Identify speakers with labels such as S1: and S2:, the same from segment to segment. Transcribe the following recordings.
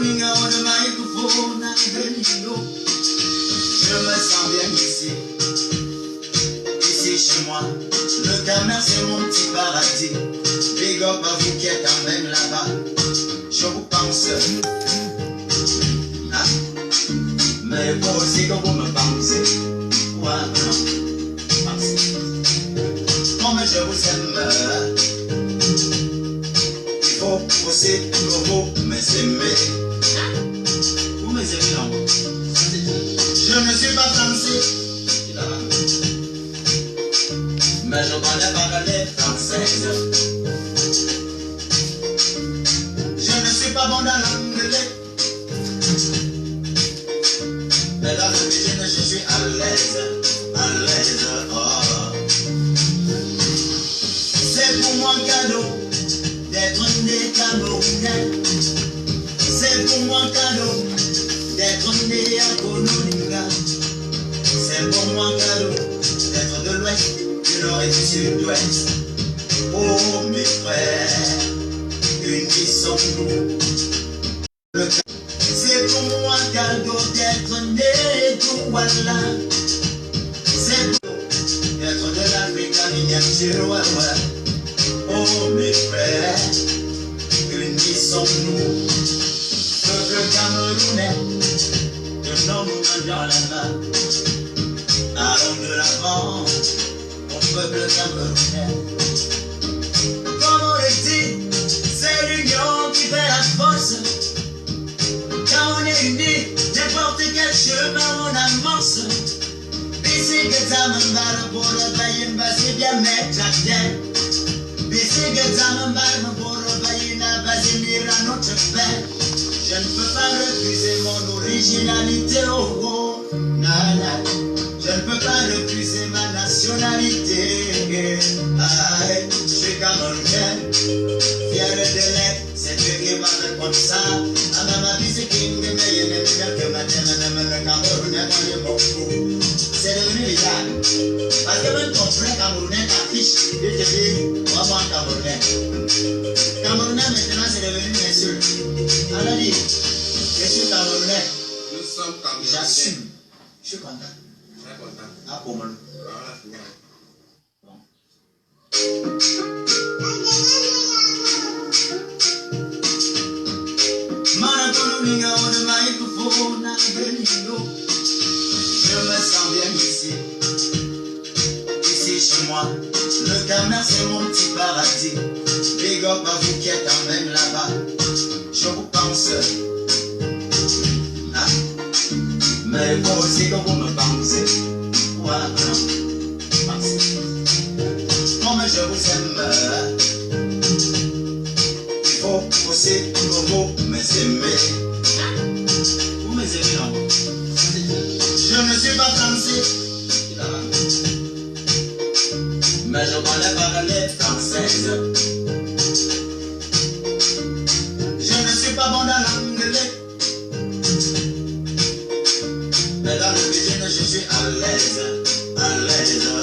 S1: Je me sens bien ici, ici chez moi. Le commerce c'est mon petit paradis. Big up à vous qui êtes quand même là-bas. Je vous pense, hein? Mais vous aussi que vous me pensez. Ouais, non. Comme je vous aime, il faut aussi que vous m'aimez. Vous m'aimez, non? Je ne suis pas français, mais je connais pas les françaises. Je ne suis pas bon dans l'anglais, mais dans le business je suis à l'aise, oh. C'est pour moi un cadeau d'être né Camerounais. C'est pour moi un cadeau d'être né à Konolinga. C'est pour moi un cadeau d'être de l'ouest, du nord et du sud-ouest. Oh mes frères, unissons-nous. C'est pour moi un cadeau d'être né d'Ouala. C'est pour d'être de l'Afrique à miniature, ouais. Oh mes frères, unissons-nous. Peuple camerounais, tenons-nous dans la main. Allons de l'avant, mon peuple camerounais. Comme on le dit, c'est l'union qui fait la force. Quand on est unis, n'importe quel chemin on amorce. Bisi que ça me barre pour le bail, c'est bien mettre la tête. Bisi que ça me barre pour le bail, n'a pas émis à notre père. Je ne peux pas refuser mon originalité, oh oh, nana. Je ne peux pas refuser ma nationalité. Aïe, je suis camerounais, fier de l'être, c'est Dieu qui m'a fait comme ça. À ma vie, c'est qui me met, il me met que ma le Camerounais, moi je m'en fous. C'est devenu bizarre. Parce que même ton frère camerounais t'affiche, il te dit, moi, moi, camerounais. Camerounais, maintenant, c'est devenu une insulte. Alors, dit, je suis camerounais.
S2: Nous sommes camerounais.
S1: J'assume. Je suis content.
S2: Très content.
S1: Ah, pour moi.
S2: Bon.
S1: Je me sens bien ici, ici chez moi. Le commerce c'est mon petit paradis. Big up à vous qui êtes quand même là-bas. Je vous pense, hein? Mais vous aussi que vous me pensez. Ouais, non. Comme je vous aime, il faut aussi que vous m'aimez. Vous m'aimez, non? Je ne suis pas français, mais je connais pas les françaises. Je ne suis pas bon dans l'anglais, mais dans le business je suis à l'aise,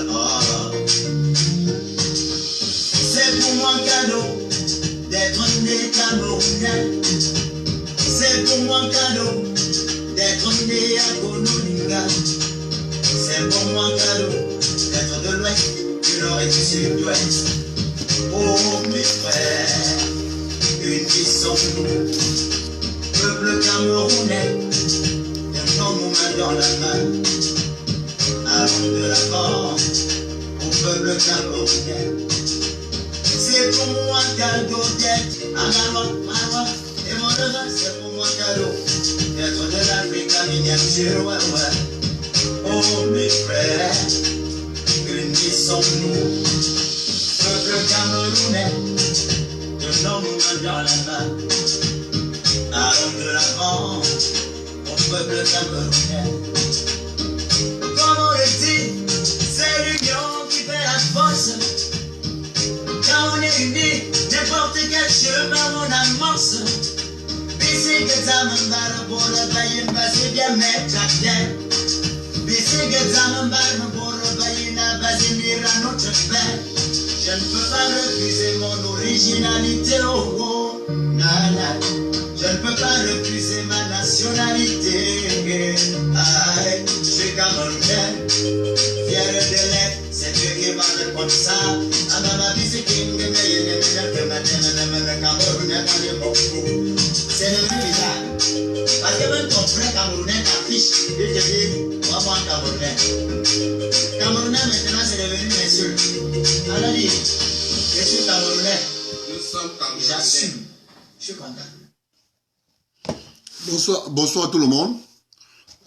S1: oh. C'est pour moi un cadeau d'être né Camerounais. C'est pour moi un cadeau d'être né à Konolinga. C'est pour moi un cadeau d'être de l'ouest, du nord et du sud-ouest. Oh mes frères, unissons-nous. Peuple camerounais, tenons-nous main dans la main. Allons de l'avant, au peuple camerounais. C'est pour moi un cadeau d'être Marwa, et mon rêve, c'est pour moi un cadeau d'être de l'Afrique à miniature, ouais. Oh mes frères, unissons-nous. Peuple camerounais, tenons-nous main dans la main. Allons de l'avant, mon peuple camerounais. Comme on le dit, c'est l'union qui fait la force. Quand on est unis, n'importe quel chemin on amorce. Bisi que ça me barre pour le bail, c'est bien mettre la tête. Bisi que ça me barre pour le bail, n'a pas émis à notre père. Je ne peux pas refuser mon originalité, oh oh, nana. Je Je ne peux pas refuser ma nationalité. Aïe, je suis Camerounais, fier de l'être, c'est Dieu qui m'a fait comme ça. À ma vie, c'est qui me met, Camerounais, c'est devenu bizarre. Parce que même ton frère Camerounais t'affiche, il te dit, moi, moi, Camerounais. Camerounais, maintenant, c'est devenu une insulte. Alors, dit, je suis Camerounais.
S2: Nous sommes Camerounais.
S1: J'assume. Je suis content.
S3: Bonsoir tout le monde.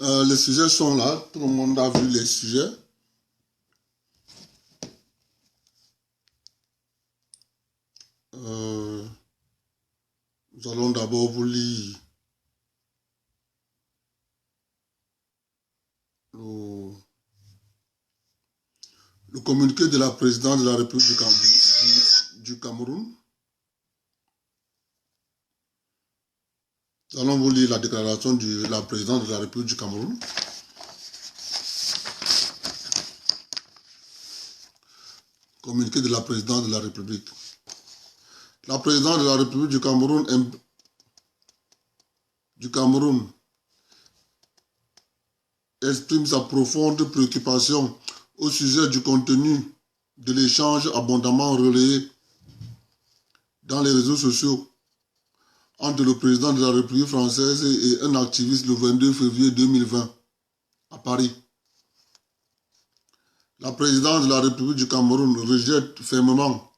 S3: Les sujets sont là. Tout le monde a vu les sujets. Nous allons d'abord vous lire le communiqué de la présidente de la République du Cameroun. Nous allons vous lire la déclaration de la présidente de la République du Cameroun. Communiqué de la présidente de la République. La présidente de la République du Cameroun exprime sa profonde préoccupation au sujet du contenu de l'échange abondamment relayé dans les réseaux sociaux entre le président de la République française et un activiste le 22 février 2020 à Paris. La présidente de la République du Cameroun rejette fermement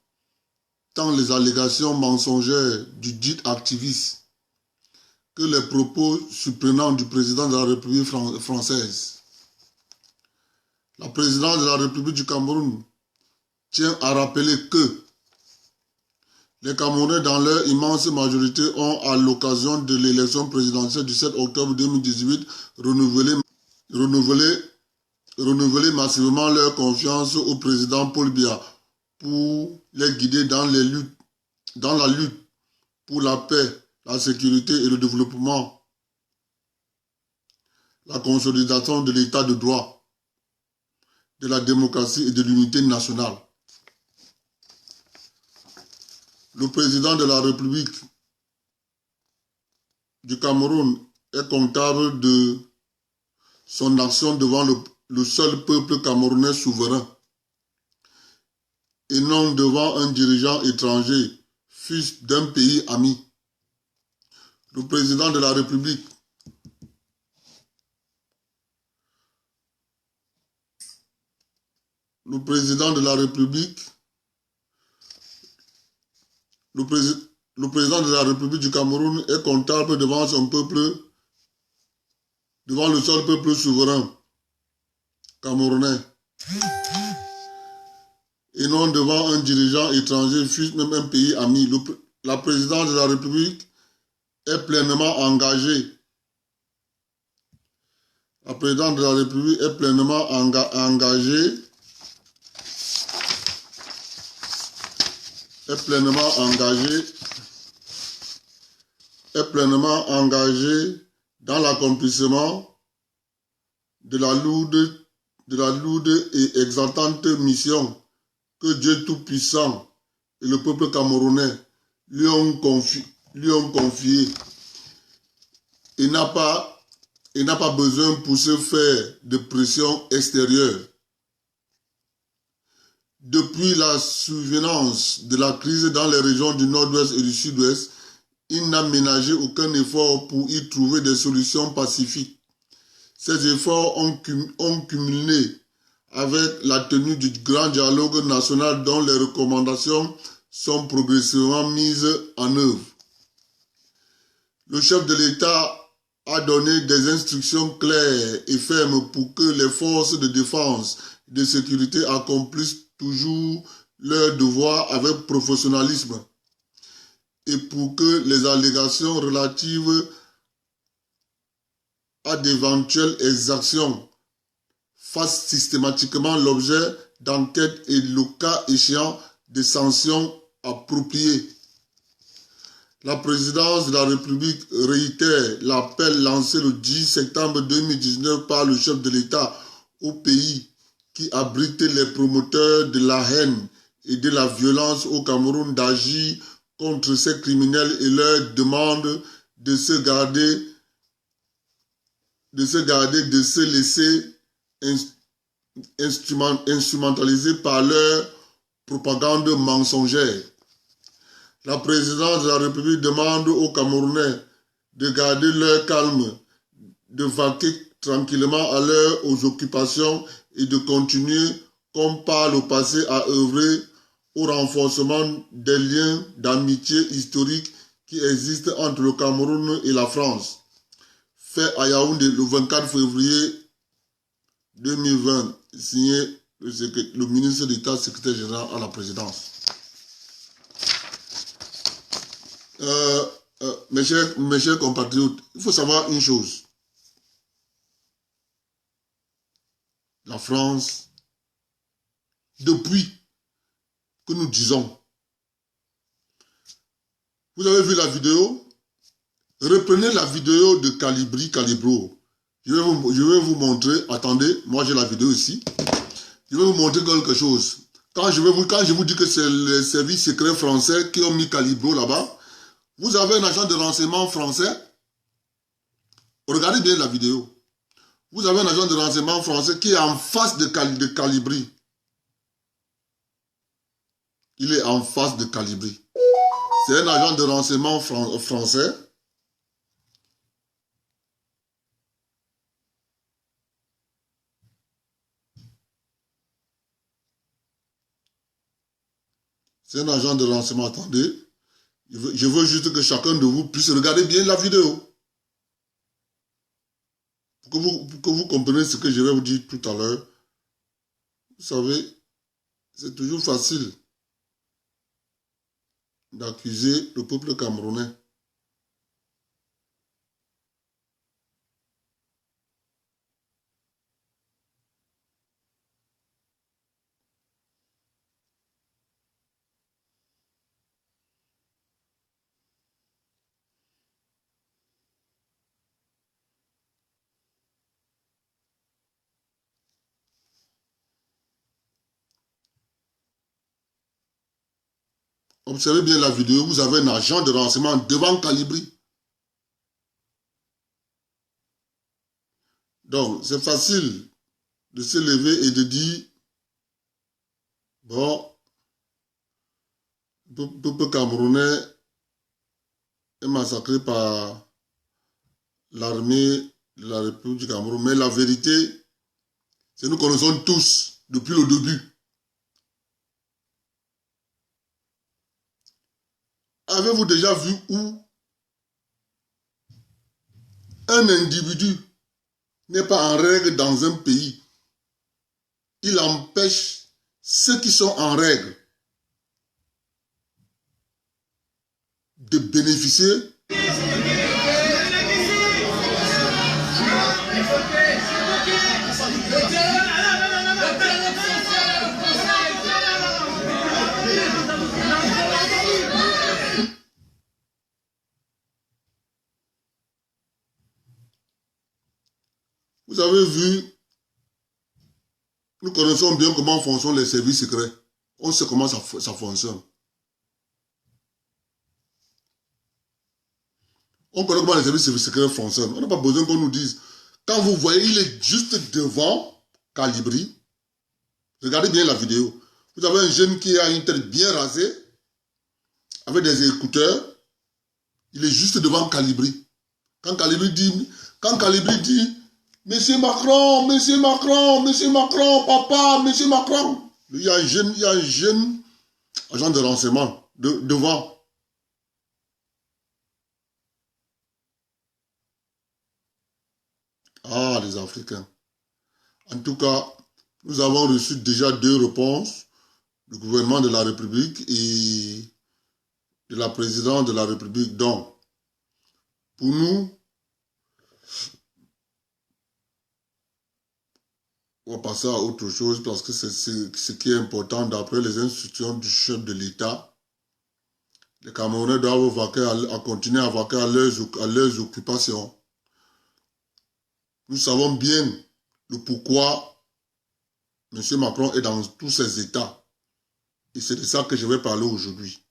S3: tant les allégations mensongères du dit activiste que les propos surprenants du président de la République française. La présidente de la République du Cameroun tient à rappeler que les Camerounais, dans leur immense majorité, ont, à l'occasion de l'élection présidentielle du 7 octobre 2018, renouvelé massivement leur confiance au président Paul Biya pour les guider dans la lutte pour la paix, la sécurité et le développement, la consolidation de l'état de droit, de la démocratie et de l'unité nationale. Le président de la République du Cameroun est comptable de son action devant le seul peuple camerounais souverain et non devant un dirigeant étranger, fils d'un pays ami. Le président de la République du Cameroun est comptable devant son peuple, devant le seul peuple souverain camerounais, et non devant un dirigeant étranger, fût même un pays ami. La présidente de la République est pleinement engagée. La présidente de la République est pleinement engagée dans l'accomplissement de la lourde et exaltante mission que Dieu Tout-Puissant et le peuple camerounais lui ont confiée. Il n'a pas besoin pour se faire de pression extérieure. Depuis la survenance de la crise dans les régions du nord-ouest et du sud-ouest, il n'a ménagé aucun effort pour y trouver des solutions pacifiques. Ces efforts ont culminé avec la tenue du grand dialogue national dont les recommandations sont progressivement mises en œuvre. Le chef de l'État a donné des instructions claires et fermes pour que les forces de défense et de sécurité accomplissent toujours leur devoir avec professionnalisme et pour que les allégations relatives à d'éventuelles exactions fassent systématiquement l'objet d'enquêtes et, le cas échéant, de sanctions appropriées. La présidence de la République réitère l'appel lancé le 10 septembre 2019 par le chef de l'État au pays qui abrite les promoteurs de la haine et de la violence au Cameroun d'agir contre ces criminels et leur demande de se garder, de se laisser instrumentaliser par leur propagande mensongère. La présidence de la République demande aux Camerounais de garder leur calme, de vaquer tranquillement à leurs occupations et de continuer, comme par le passé, à œuvrer au renforcement des liens d'amitié historiques qui existent entre le Cameroun et la France. Fait à Yaoundé le 24 février 2020, signé le ministre d'État, secrétaire général à la présidence. Mes chers compatriotes, il faut savoir une chose. La France, depuis que nous disons, vous avez vu la vidéo? Reprenez la vidéo de Calibro. Je vais vous montrer, attendez, moi j'ai la vidéo ici. Je vais vous montrer quelque chose. Quand je vous dis que c'est les services secrets français qui ont mis Calibro là-bas, vous avez un agent de renseignement français. Regardez bien la vidéo. Vous avez un agent de renseignement français qui est en face de Calibri. Il est en face de Calibri. C'est un agent de renseignement français. C'est un agent de renseignement. Attendez. Je veux juste que chacun de vous puisse regarder bien la vidéo. Pour que vous compreniez ce que je vais vous dire tout à l'heure. Vous savez, c'est toujours facile d'accuser le peuple camerounais. Observez bien la vidéo, vous avez un agent de renseignement devant Calibri. Donc, c'est facile de se lever et de dire, bon, le peuple camerounais est massacré par l'armée de la République du Cameroun. Mais la vérité, c'est nous connaissons tous depuis le début. Avez-vous déjà vu où un individu n'est pas en règle dans un pays? Il empêche ceux qui sont en règle de bénéficier Vous avez vu, nous connaissons bien comment fonctionnent les services secrets. On sait comment ça fonctionne. On connaît comment les services secrets fonctionnent. On n'a pas besoin qu'on nous dise. Quand vous voyez, il est juste devant Calibri. Regardez bien la vidéo. Vous avez un jeune qui a une tête bien rasée, avec des écouteurs. Il est juste devant Calibri. Quand Calibri dit, Monsieur Macron, Monsieur Macron, Monsieur Macron, papa, Monsieur Macron. Il y a un jeune agent de renseignement devant. Ah, les Africains. En tout cas, nous avons reçu déjà 2 réponses du gouvernement de la République et de la présidente de la République. Donc, pour nous, on va passer à autre chose parce que c'est ce qui est important. D'après les instructions du chef de l'État, les Camerounais doivent continuer à vaquer à leurs occupations. Nous savons bien le pourquoi M. Macron est dans tous ces états. Et c'est de ça que je vais parler aujourd'hui.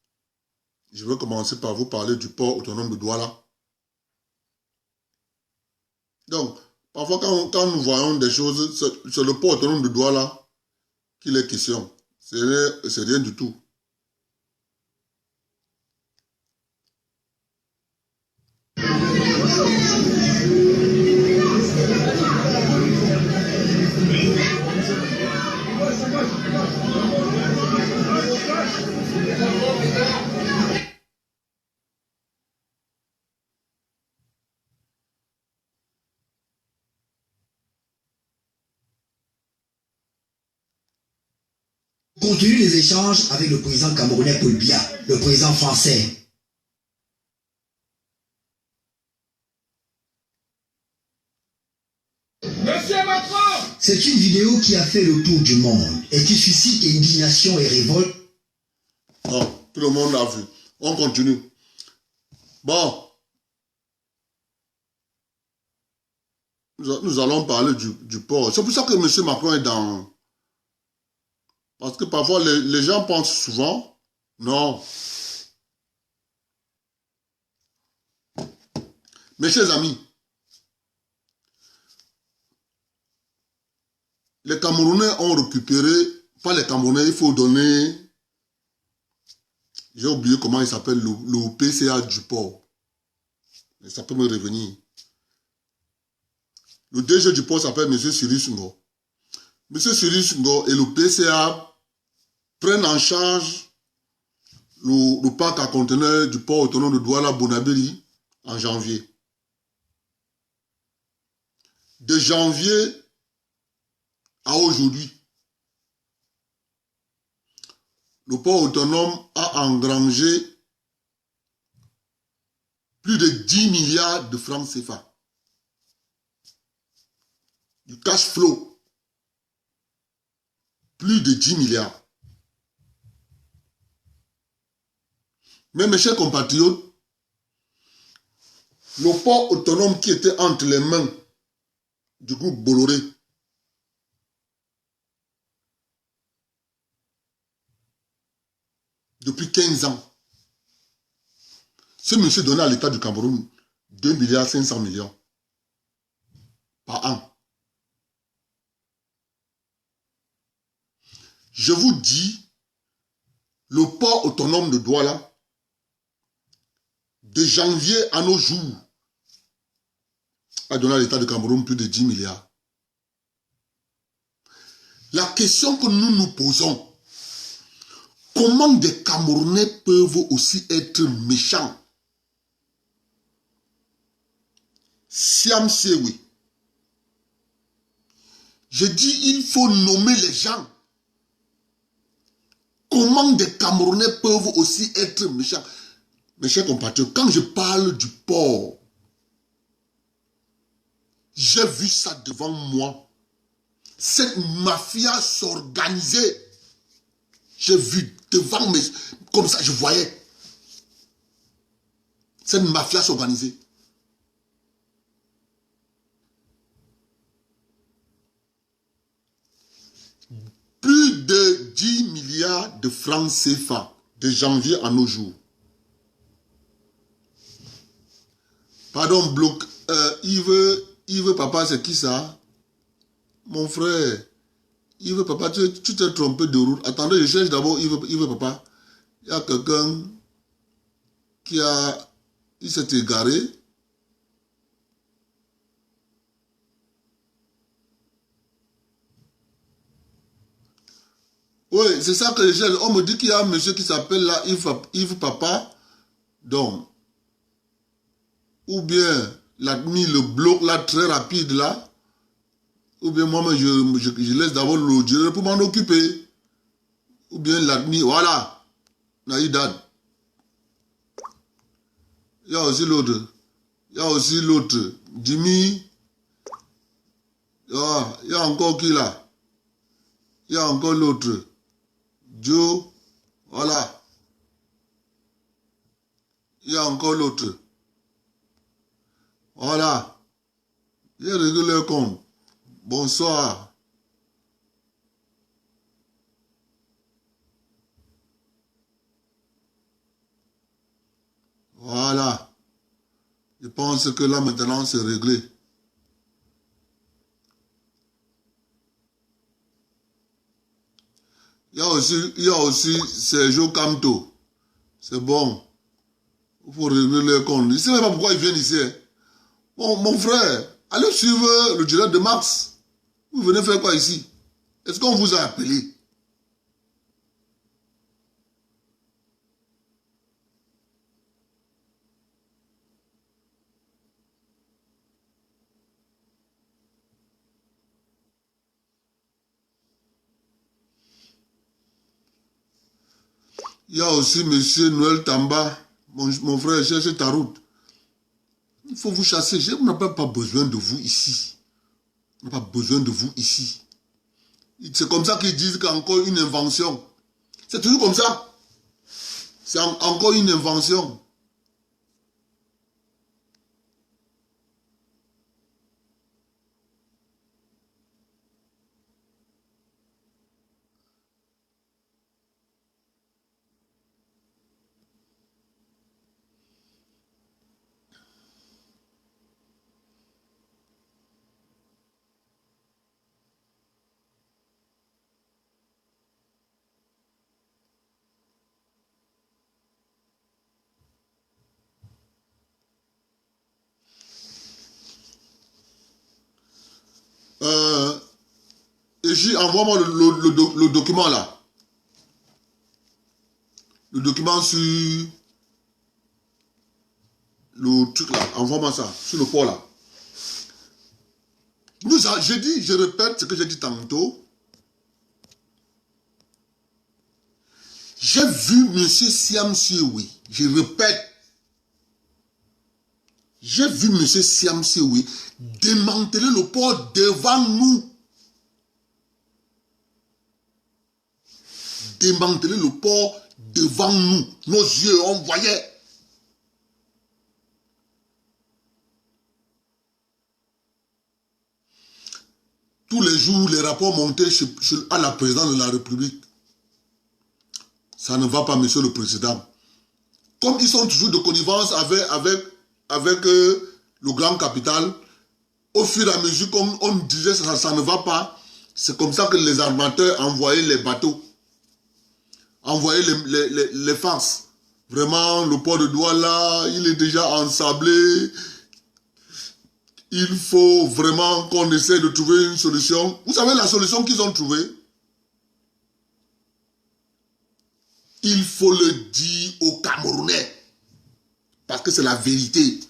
S3: Je vais commencer par vous parler du port autonome de Douala. Donc, parfois, quand nous voyons des choses, c'est le port autonome de Douala qu'il est question. C'est rien du tout.
S4: Compte tenu des échanges avec le président camerounais Paul Biya, le président français,
S5: Monsieur Macron!
S4: c'est une vidéo qui a fait le tour du monde et qui suscite indignation et révolte.
S3: Non, tout le monde l'a vu. On continue. Bon. Nous allons parler du port. C'est pour ça que M. Macron est dans... Parce que parfois, les gens pensent souvent, non. Mes chers amis, les Camerounais ont récupéré, pas les Camerounais, il faut donner, j'ai oublié comment il s'appelle, le PCA du port. Mais ça peut me revenir. Le DG du port s'appelle M. Cyrus Ngo. M. Cyrus Ngo et le PCA prennent en charge le parc à conteneurs du port autonome de Douala-Bonabéry en janvier. De janvier à aujourd'hui, le port autonome a engrangé plus de 10 milliards de francs CFA. Du cash flow. Plus de 10 milliards. Mais mes chers compatriotes, le port autonome qui était entre les mains du groupe Bolloré, depuis 15 ans, ce monsieur donnait à l'État du Cameroun 2 milliards 500 millions par an. Je vous dis, le port autonome de Douala, de janvier à nos jours, a donné à l'État du Cameroun plus de 10 milliards. La question que nous nous posons, comment des Camerounais peuvent aussi être méchants? Siam Sewi. Je dis, il faut nommer les gens. Comment des Camerounais peuvent aussi être méchants? Mes chers compatriotes, quand je parle du port, j'ai vu ça devant moi. Cette mafia s'organiser. J'ai vu devant mes... Comme ça, je voyais. Cette mafia s'organiser. Plus de 10 milliards de francs CFA de janvier à nos jours. Pardon, bloc. Yves Papa, c'est qui ça? Mon frère. Yves Papa, tu t'es trompé de route. Attendez, je cherche d'abord Yves Papa. Il y a quelqu'un qui a... Il s'est égaré. Oui, c'est ça que je cherche. On me dit qu'il y a un monsieur qui s'appelle là Yves Papa. Donc, ou bien l'admis, le bloc là très rapide là, ou bien moi je laisse d'abord le pour m'en occuper, ou bien l'admis, voilà, Naïdad. Il y a aussi l'autre, Jimmy, il y a encore qui là, il y a encore l'autre, Joe, voilà, il y a encore l'autre. Voilà. J'ai réglé le compte. Bonsoir. Voilà. Je pense que là maintenant c'est réglé. il y a aussi Sergio Camto. C'est bon. Il faut régler les comptes. Je ne sais même pas pourquoi ils viennent ici. Hein. Bon, mon frère, allez suivre le direct de Max. Vous venez faire quoi ici? Est-ce qu'on vous a appelé? Il y a aussi M. Noël Tamba. Mon frère, cherche ta route. Il faut vous chasser. On n'a pas besoin de vous ici. On n'a pas besoin de vous ici. C'est comme ça qu'ils disent qu'il y a encore une invention. C'est toujours comme ça. C'est encore une invention. Et envoie-moi le document là. Le document sur le truc là. Envoie-moi ça, sur le port là. Je répète ce que j'ai dit tantôt. J'ai vu M. Siam Sioui. Je répète. J'ai vu M. Siam Sioui démanteler le port devant nous. Démanteler le port devant nous. Nos yeux, on voyait. Tous les jours, les rapports montaient à la présidente de la République. Ça ne va pas, monsieur le président. Comme ils sont toujours de connivence avec le grand capital, au fur et à mesure qu'on disait ça ne va pas, c'est comme ça que les armateurs envoyaient les bateaux. Envoyer les farces. Vraiment, le port de Douala, il est déjà ensablé. Il faut vraiment qu'on essaie de trouver une solution. Vous savez la solution qu'ils ont trouvée? Il faut le dire aux Camerounais. Parce que c'est la vérité.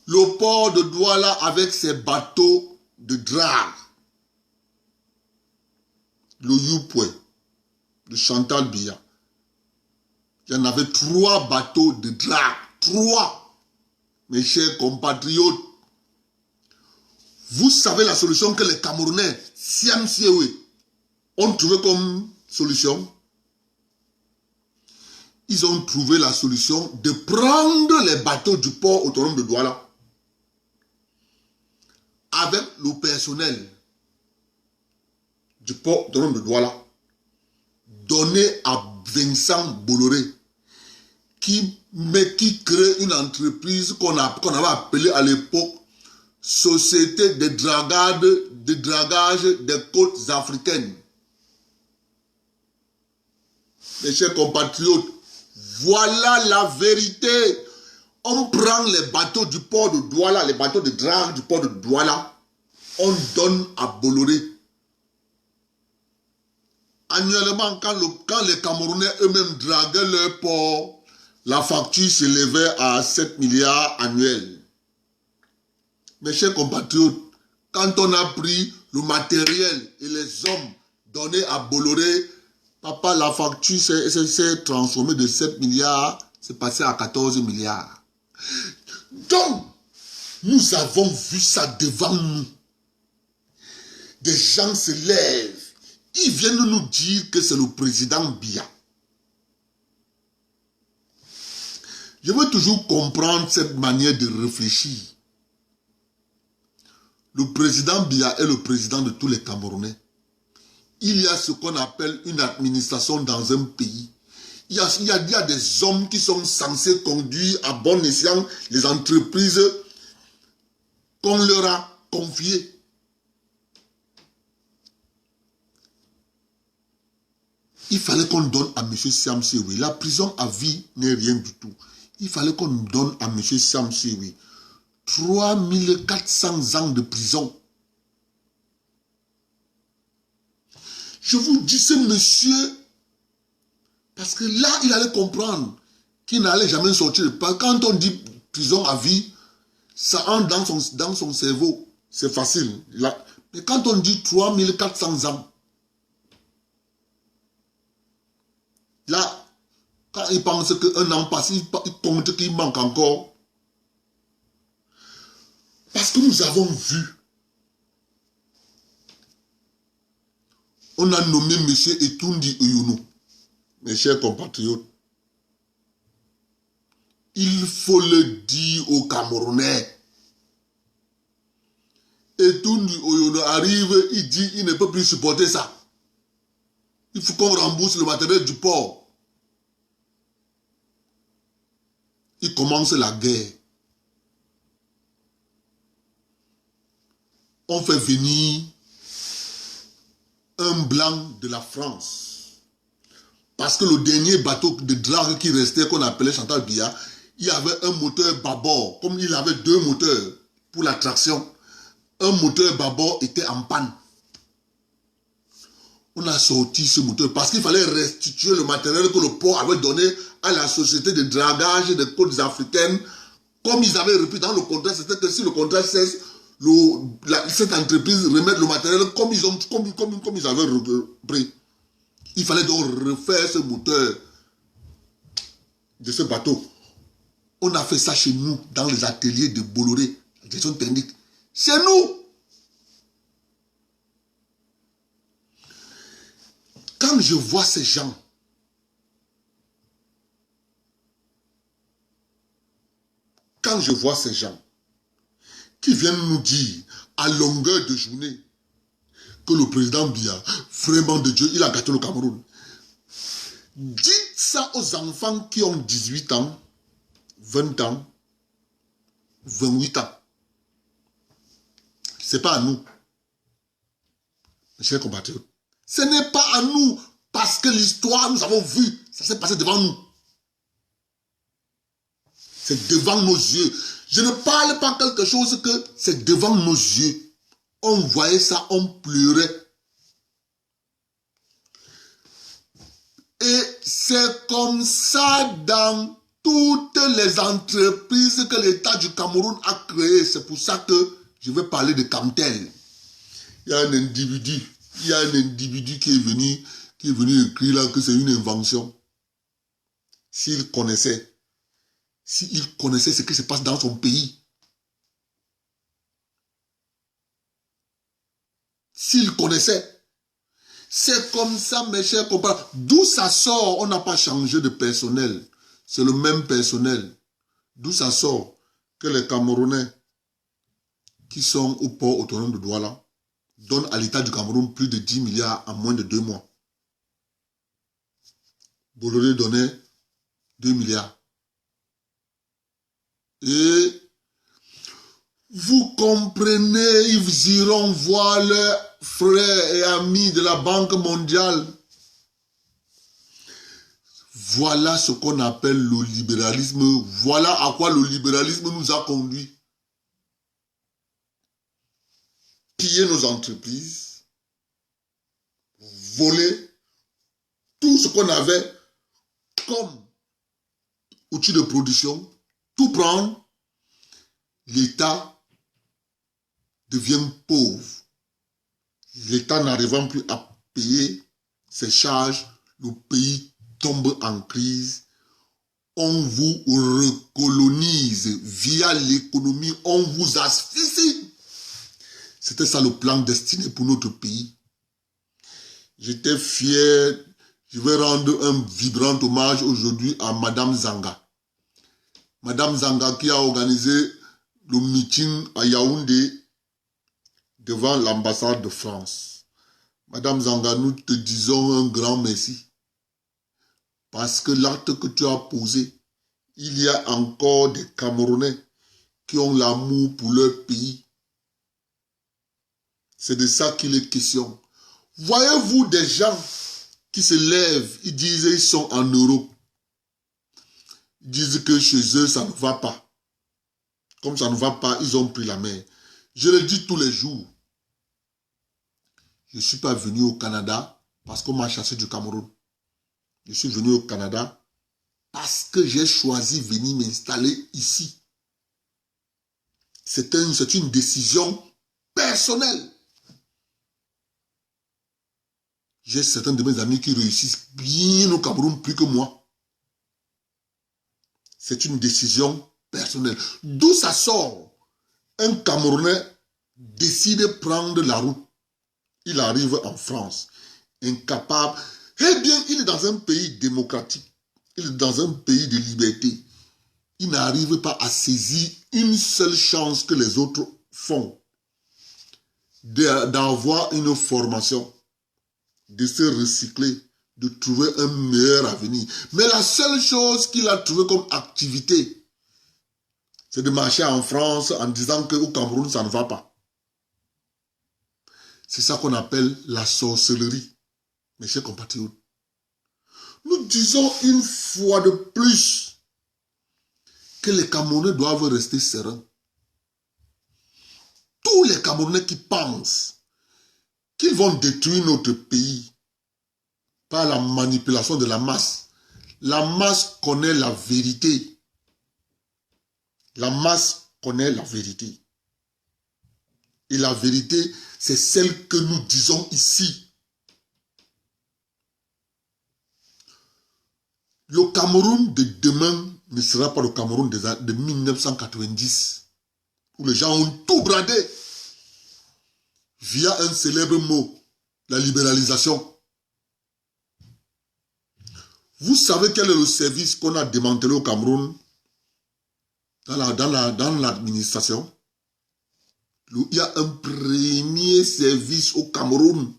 S3: Le port de Douala avec ses bateaux de drague. Le Youpoué. De Chantal Biya. Il y en avait 3 bateaux de drague. 3. Mes chers compatriotes. Vous savez la solution que les Camerounais, Siam Sioui, ont trouvé comme solution? Ils ont trouvé la solution de prendre les bateaux du port autonome de Douala avec le personnel du port autonome de Douala donné à Vincent Bolloré qui crée une entreprise qu'on avait appelée à l'époque Société de dragage des côtes africaines. Mes chers compatriotes, voilà la vérité. On prend les bateaux du port de Douala, les bateaux de drague du port de Douala, on donne à Bolloré. Annuellement, quand les Camerounais eux-mêmes draguaient leur port, la facture s'élevait à 7 milliards annuels. Mes chers compatriotes, quand on a pris le matériel et les hommes donnés à Bolloré, papa, la facture s'est transformée de 7 milliards, c'est passé à 14 milliards. Donc, nous avons vu ça devant nous. Des gens se lèvent. Ils viennent nous dire que c'est le président Biya. Je veux toujours comprendre cette manière de réfléchir. Le président Biya est le président de tous les Camerounais. Il y a ce qu'on appelle une administration dans un pays. Il y a des hommes qui sont censés conduire à bon escient les entreprises qu'on leur a confiées. Il fallait qu'on donne à M. Siam Sewi. La prison à vie n'est rien du tout. Il fallait qu'on donne à M. Siam Sewi 3400 ans de prison. Je vous dis, ce monsieur, parce que là, il allait comprendre qu'il n'allait jamais sortir. Quand on dit prison à vie, ça entre dans son cerveau. C'est facile. Là. Mais quand on dit 3400 ans, là, quand il pense qu'un an passe, il compte qu'il manque encore. Parce que nous avons vu. On a nommé M. Etundi Oyuno, mes chers compatriotes. Il faut le dire aux Camerounais. Etundi Oyuno arrive, il dit il ne peut plus supporter ça. Il faut qu'on rembourse le matériel du port. Il commence la guerre. On fait venir un blanc de la France. Parce que le dernier bateau de drague qui restait, qu'on appelait Chantal Biya, il y avait un moteur bâbord. Comme il avait deux moteurs pour la traction, un moteur bâbord était en panne. On a sorti ce moteur parce qu'il fallait restituer le matériel que le port avait donné à la société de dragage des côtes africaines. Comme ils avaient repris dans le contrat, c'était que si le contrat cesse, cette entreprise remet le matériel comme ils avaient repris. Il fallait donc refaire ce moteur de ce bateau. On a fait ça chez nous, dans les ateliers de Bolloré, la gestion technique. Chez nous. Quand je vois ces gens, qui viennent nous dire à longueur de journée que le président Biya, vraiment de Dieu, il a gâté le Cameroun. Dites ça aux enfants qui ont 18 ans, 20 ans, 28 ans. Ce n'est pas à nous, mes chers compatriotes. Ce n'est pas à nous, parce que l'histoire, nous avons vu, ça s'est passé devant nous. C'est devant nos yeux. Je ne parle pas quelque chose que c'est devant nos yeux. On voyait ça, on pleurait. Et c'est comme ça dans toutes les entreprises que l'État du Cameroun a créées. C'est pour ça que je vais parler de Camtel. Il y a un individu qui est venu écrire là que c'est une invention. S'il connaissait ce qui se passe dans son pays, s'il connaissait, c'est comme ça, mes chers compatriotes. D'où ça sort, on n'a pas changé de personnel. C'est le même personnel. D'où ça sort que les Camerounais qui sont au port autonome de Douala donnent à l'État du Cameroun plus de 10 milliards en moins de 2 mois. Bolloré donnait 2 milliards. Et vous comprenez, ils iront voir leurs frères et amis de la Banque mondiale. Voilà ce qu'on appelle le libéralisme. Voilà à quoi le libéralisme nous a conduit. Piller nos entreprises, voler tout ce qu'on avait comme outil de production, tout prendre, l'État devient pauvre. L'État n'arrivant plus à payer ses charges, le pays tombe en crise. On vous recolonise via l'économie, on vous asphyxie. C'était ça le plan destiné pour notre pays. J'étais fier. Je vais rendre un vibrant hommage aujourd'hui à Madame Zanga. Madame Zanga qui a organisé le meeting à Yaoundé devant l'ambassade de France. Madame Zanga, nous te disons un grand merci. Parce que l'acte que tu as posé, il y a encore des Camerounais qui ont l'amour pour leur pays. C'est de ça qu'il est question. Voyez-vous des gens qui se lèvent, ils disent qu'ils sont en Europe. Ils disent que chez eux, ça ne va pas. Comme ça ne va pas, ils ont pris la mer. Je le dis tous les jours. Je ne suis pas venu au Canada parce qu'on m'a chassé du Cameroun. Je suis venu au Canada parce que j'ai choisi de venir m'installer ici. C'est une décision personnelle. J'ai certains de mes amis qui réussissent bien au Cameroun plus que moi. C'est une décision personnelle. D'où ça sort? Un Camerounais décide de prendre la route. Il arrive en France, incapable. Eh bien, il est dans un pays démocratique. Il est dans un pays de liberté. Il n'arrive pas à saisir une seule chance que les autres font. D'avoir une formation, de se recycler, de trouver un meilleur avenir. Mais la seule chose qu'il a trouvé comme activité, c'est de marcher en France en disant qu'au Cameroun, ça ne va pas. C'est ça qu'on appelle la sorcellerie, mes chers compatriotes. Nous disons une fois de plus que les Camerounais doivent rester sereins. Tous les Camerounais qui pensent qu'ils vont détruire notre pays par la manipulation de la masse connaît la vérité. La masse connaît la vérité. Et la vérité, c'est celle que nous disons ici. Le Cameroun de demain ne sera pas le Cameroun de 1990, où les gens ont tout bradé via un célèbre mot, la libéralisation. Vous savez quel est le service qu'on a démantelé au Cameroun dans l'administration? Il y a un premier service au Cameroun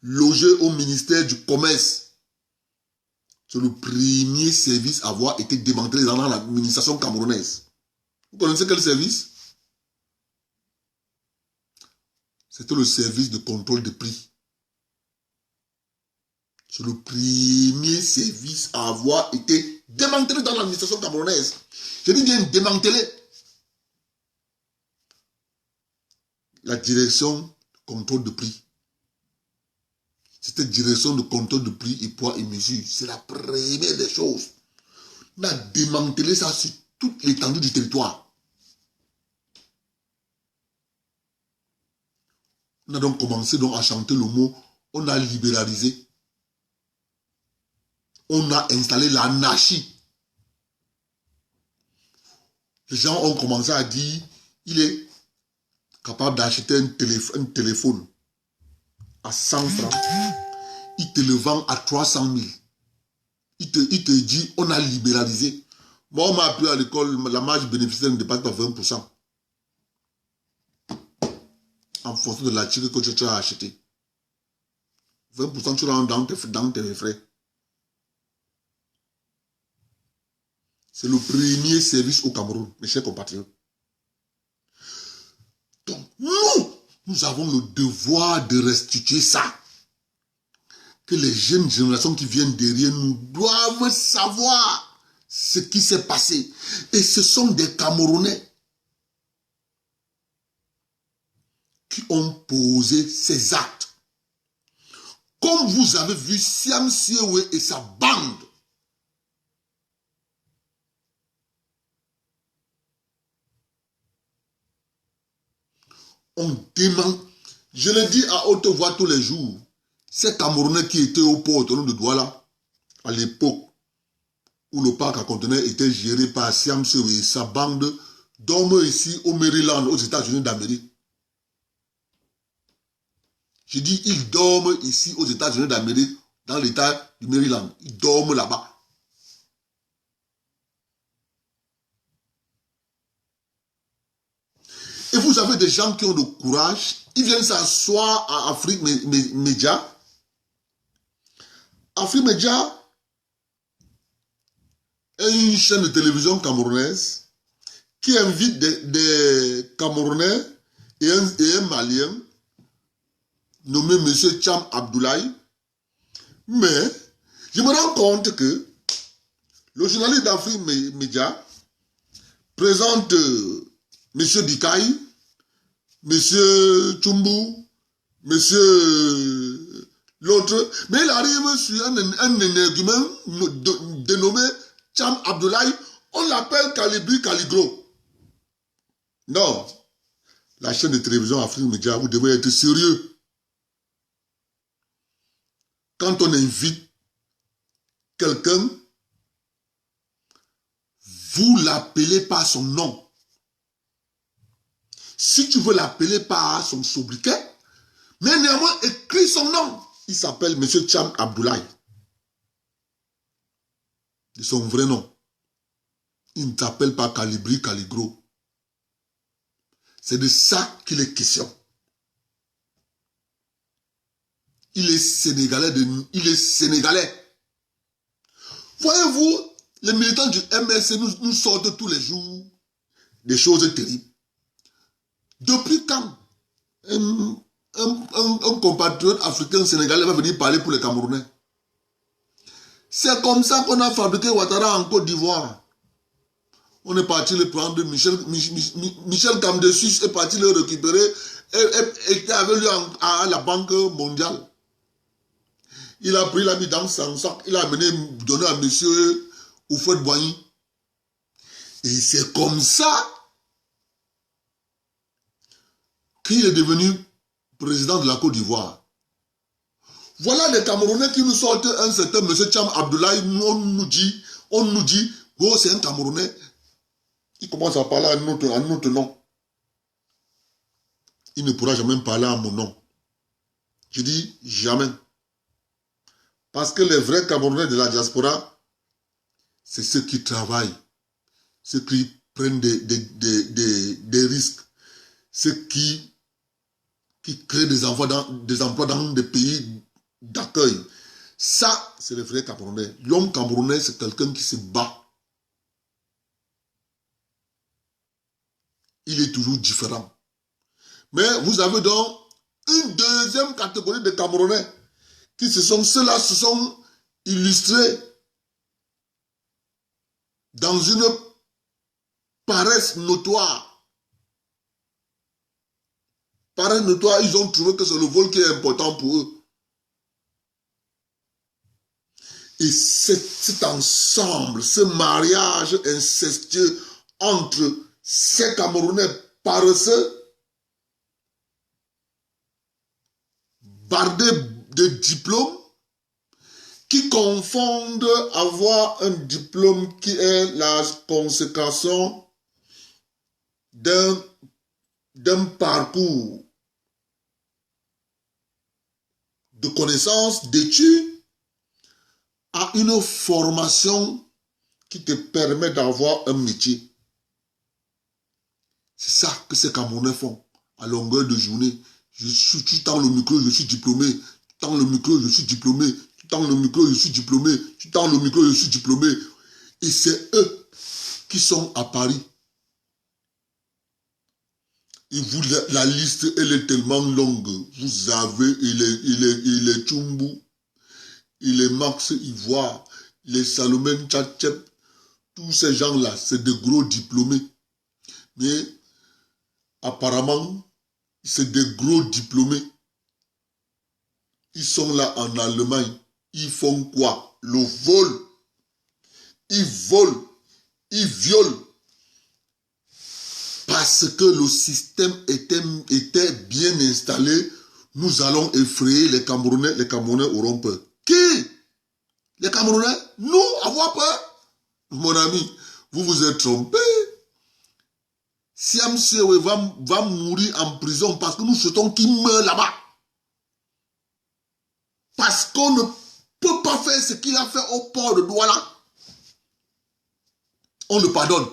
S3: logé au ministère du Commerce. C'est le premier service à avoir été démantelé dans l'administration camerounaise. Vous connaissez quel service? C'était le service de contrôle de prix. C'est le premier service à avoir été démantelé dans l'administration camerounaise. Je dis bien démantelé. La direction de contrôle de prix. Cette direction de contrôle de prix et poids et mesure, c'est la première des choses. On a démantelé ça sur toute l'étendue du territoire. On a donc commencé à chanter le mot, on a libéralisé. On a installé l'anarchie. Les gens ont commencé à dire, il est capable d'acheter un téléphone à 100 francs. Il te le vend à 300 000. Il te dit, on a libéralisé. Moi, on m'a appris à l'école, la marge bénéficiaire ne dépasse pas 20%. En fonction de l'article que tu as acheté. 20% tu rentres dans tes frais. C'est le premier service au Cameroun, mes chers compatriotes. Donc, nous avons le devoir de restituer ça. Que les jeunes générations qui viennent derrière nous doivent savoir ce qui s'est passé. Et ce sont des Camerounais qui ont posé ces actes. Comme vous avez vu Siam Siewe et sa bande. On demande, je le dis à haute voix tous les jours, ces Camerounais qui étaient au port autonome de Douala, à l'époque où le parc à conteneurs était géré par Siam Siewe et sa bande, dorment ici au Maryland, aux États-Unis d'Amérique. Je dis, ils dorment ici aux États-Unis d'Amérique, dans l'État du Maryland. Ils dorment là-bas. Et vous avez des gens qui ont le courage, ils viennent s'asseoir à Afrique Média. Afrique Média est une chaîne de télévision camerounaise qui invite des Camerounais et un Malien nommé M. Cham Abdoulaye Mais, je me rends compte que le journaliste d'Afrique Média présente M. Dikaï, M. Tchumbu, M. l'autre, mais il arrive sur un énergumène dénommé Cham Abdoulaye, on l'appelle Calibri Caligro. Non, la chaîne de télévision Afrique Média, vous devez être sérieux. Quand on invite quelqu'un, vous l'appelez par son nom. Si tu veux l'appeler par son sobriquet, mais néanmoins écris son nom. Il s'appelle M. Cham Abdoulaye. De son vrai nom. Il ne s'appelle pas Calibri Caligro. C'est de ça qu'il est question. Il est sénégalais. Il est sénégalais. Voyez-vous, les militants du MSC nous sortent tous les jours des choses terribles. Depuis quand un compatriote africain sénégalais va venir parler pour les Camerounais? C'est comme ça qu'on a fabriqué Ouattara en Côte d'Ivoire. On est parti le prendre, Michel Kamdessus est parti le récupérer et était avec lui à la Banque mondiale. Il a pris, il l'a mis dans son sac, il a amené, donné à monsieur Houphouët-Boigny. Et c'est comme ça qu'il est devenu président de la Côte d'Ivoire. Voilà les Camerounais qui nous sortent un certain monsieur Cham Abdoulaye, on nous dit, oh c'est un Camerounais. Il commence à parler à notre nom. Il ne pourra jamais parler à mon nom. Je dis jamais. Parce que les vrais Camerounais de la diaspora, c'est ceux qui travaillent, ceux qui prennent des risques, ceux qui créent des emplois dans des pays d'accueil. Ça, c'est les vrais Camerounais. L'homme camerounais, c'est quelqu'un qui se bat. Il est toujours différent. Mais vous avez donc une deuxième catégorie de Camerounais qui ceux-là se sont illustrés dans une paresse notoire. Paresse notoire, ils ont trouvé que c'est le vol qui est important pour eux. Et cet ensemble, ce mariage incestueux entre ces Camerounais paresseux, bardés de diplômes, qui confondent avoir un diplôme qui est la consécration d'un parcours de connaissances, d'études, à une formation qui te permet d'avoir un métier. C'est ça que ces Camerounais font à longueur de journée. Tu tends le micro, je suis diplômé. Tu tends le micro, je suis diplômé. Tu tends le micro, je suis diplômé. Tu tends le micro, je suis diplômé. Et c'est eux qui sont à Paris. Et vous, la liste, elle est tellement longue. Vous avez, il est Tchumbu, il est Max Ivoire, les Salomon Tchatchep. Tous ces gens-là, c'est de gros diplômés. Mais apparemment, c'est des gros diplômés. Ils sont là en Allemagne. Ils font quoi? Le vol. Ils volent. Ils violent. Parce que le système était bien installé, nous allons effrayer les Camerounais. Les Camerounais auront peur. Qui? Les Camerounais? Nous, avoir peur? Mon ami, vous vous êtes trompé. Siam Sewe va mourir en prison parce que nous souhaitons qu'il meure là-bas. Parce qu'on ne peut pas faire ce qu'il a fait au port de Douala. On le pardonne.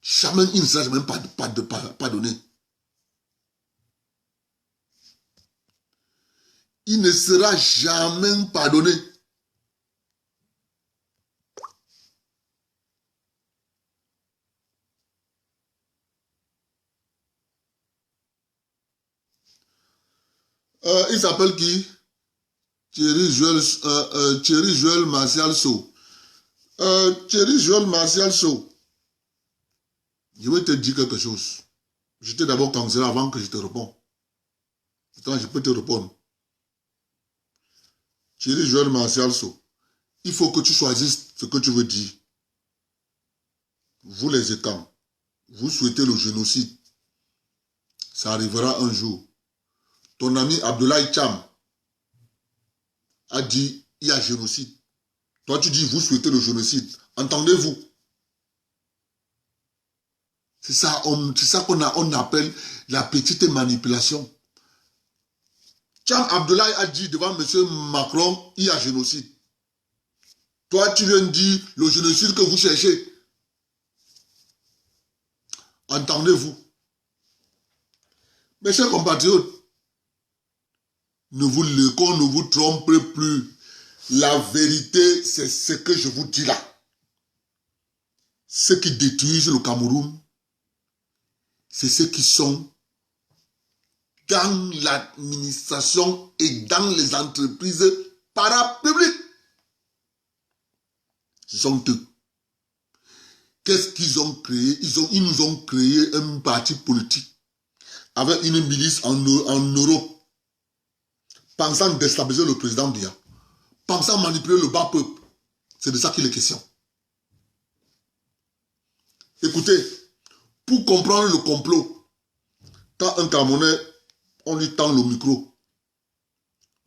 S3: Jamais, il ne sera même pas pardonné. Il ne sera jamais pardonné. Il s'appelle qui? Thierry Joël Martial Sow. Thierry Joël Martial Sow. Je vais te dire quelque chose. Je t'ai d'abord cancellé avant que je te réponde. Attends, je peux te répondre. Thierry Joël Martial Sow. Il faut que tu choisisses ce que tu veux dire. Vous les écans, vous souhaitez le génocide. Ça arrivera un jour. Ton ami Abdoulaye Cham a dit il y a génocide. Toi tu dis vous souhaitez le génocide. Entendez-vous? C'est ça qu'on appelle la petite manipulation. Cham Abdoulaye a dit devant M. Macron il y a génocide. Toi tu viens de dire le génocide que vous cherchez. Entendez-vous? Mes chers compatriotes, qu'on ne vous trompe plus. La vérité, c'est ce que je vous dis là. Ceux qui détruisent le Cameroun, c'est ceux qui sont dans l'administration et dans les entreprises parapubliques. Ce sont eux. Qu'est-ce qu'ils ont créé? Ils nous ont créé un parti politique avec une milice en Europe, pensant déstabiliser le président Biya, pensant manipuler le bas peuple. C'est de ça qu'il est question. Écoutez, pour comprendre le complot, quand un Camerounais, on lui tend le micro,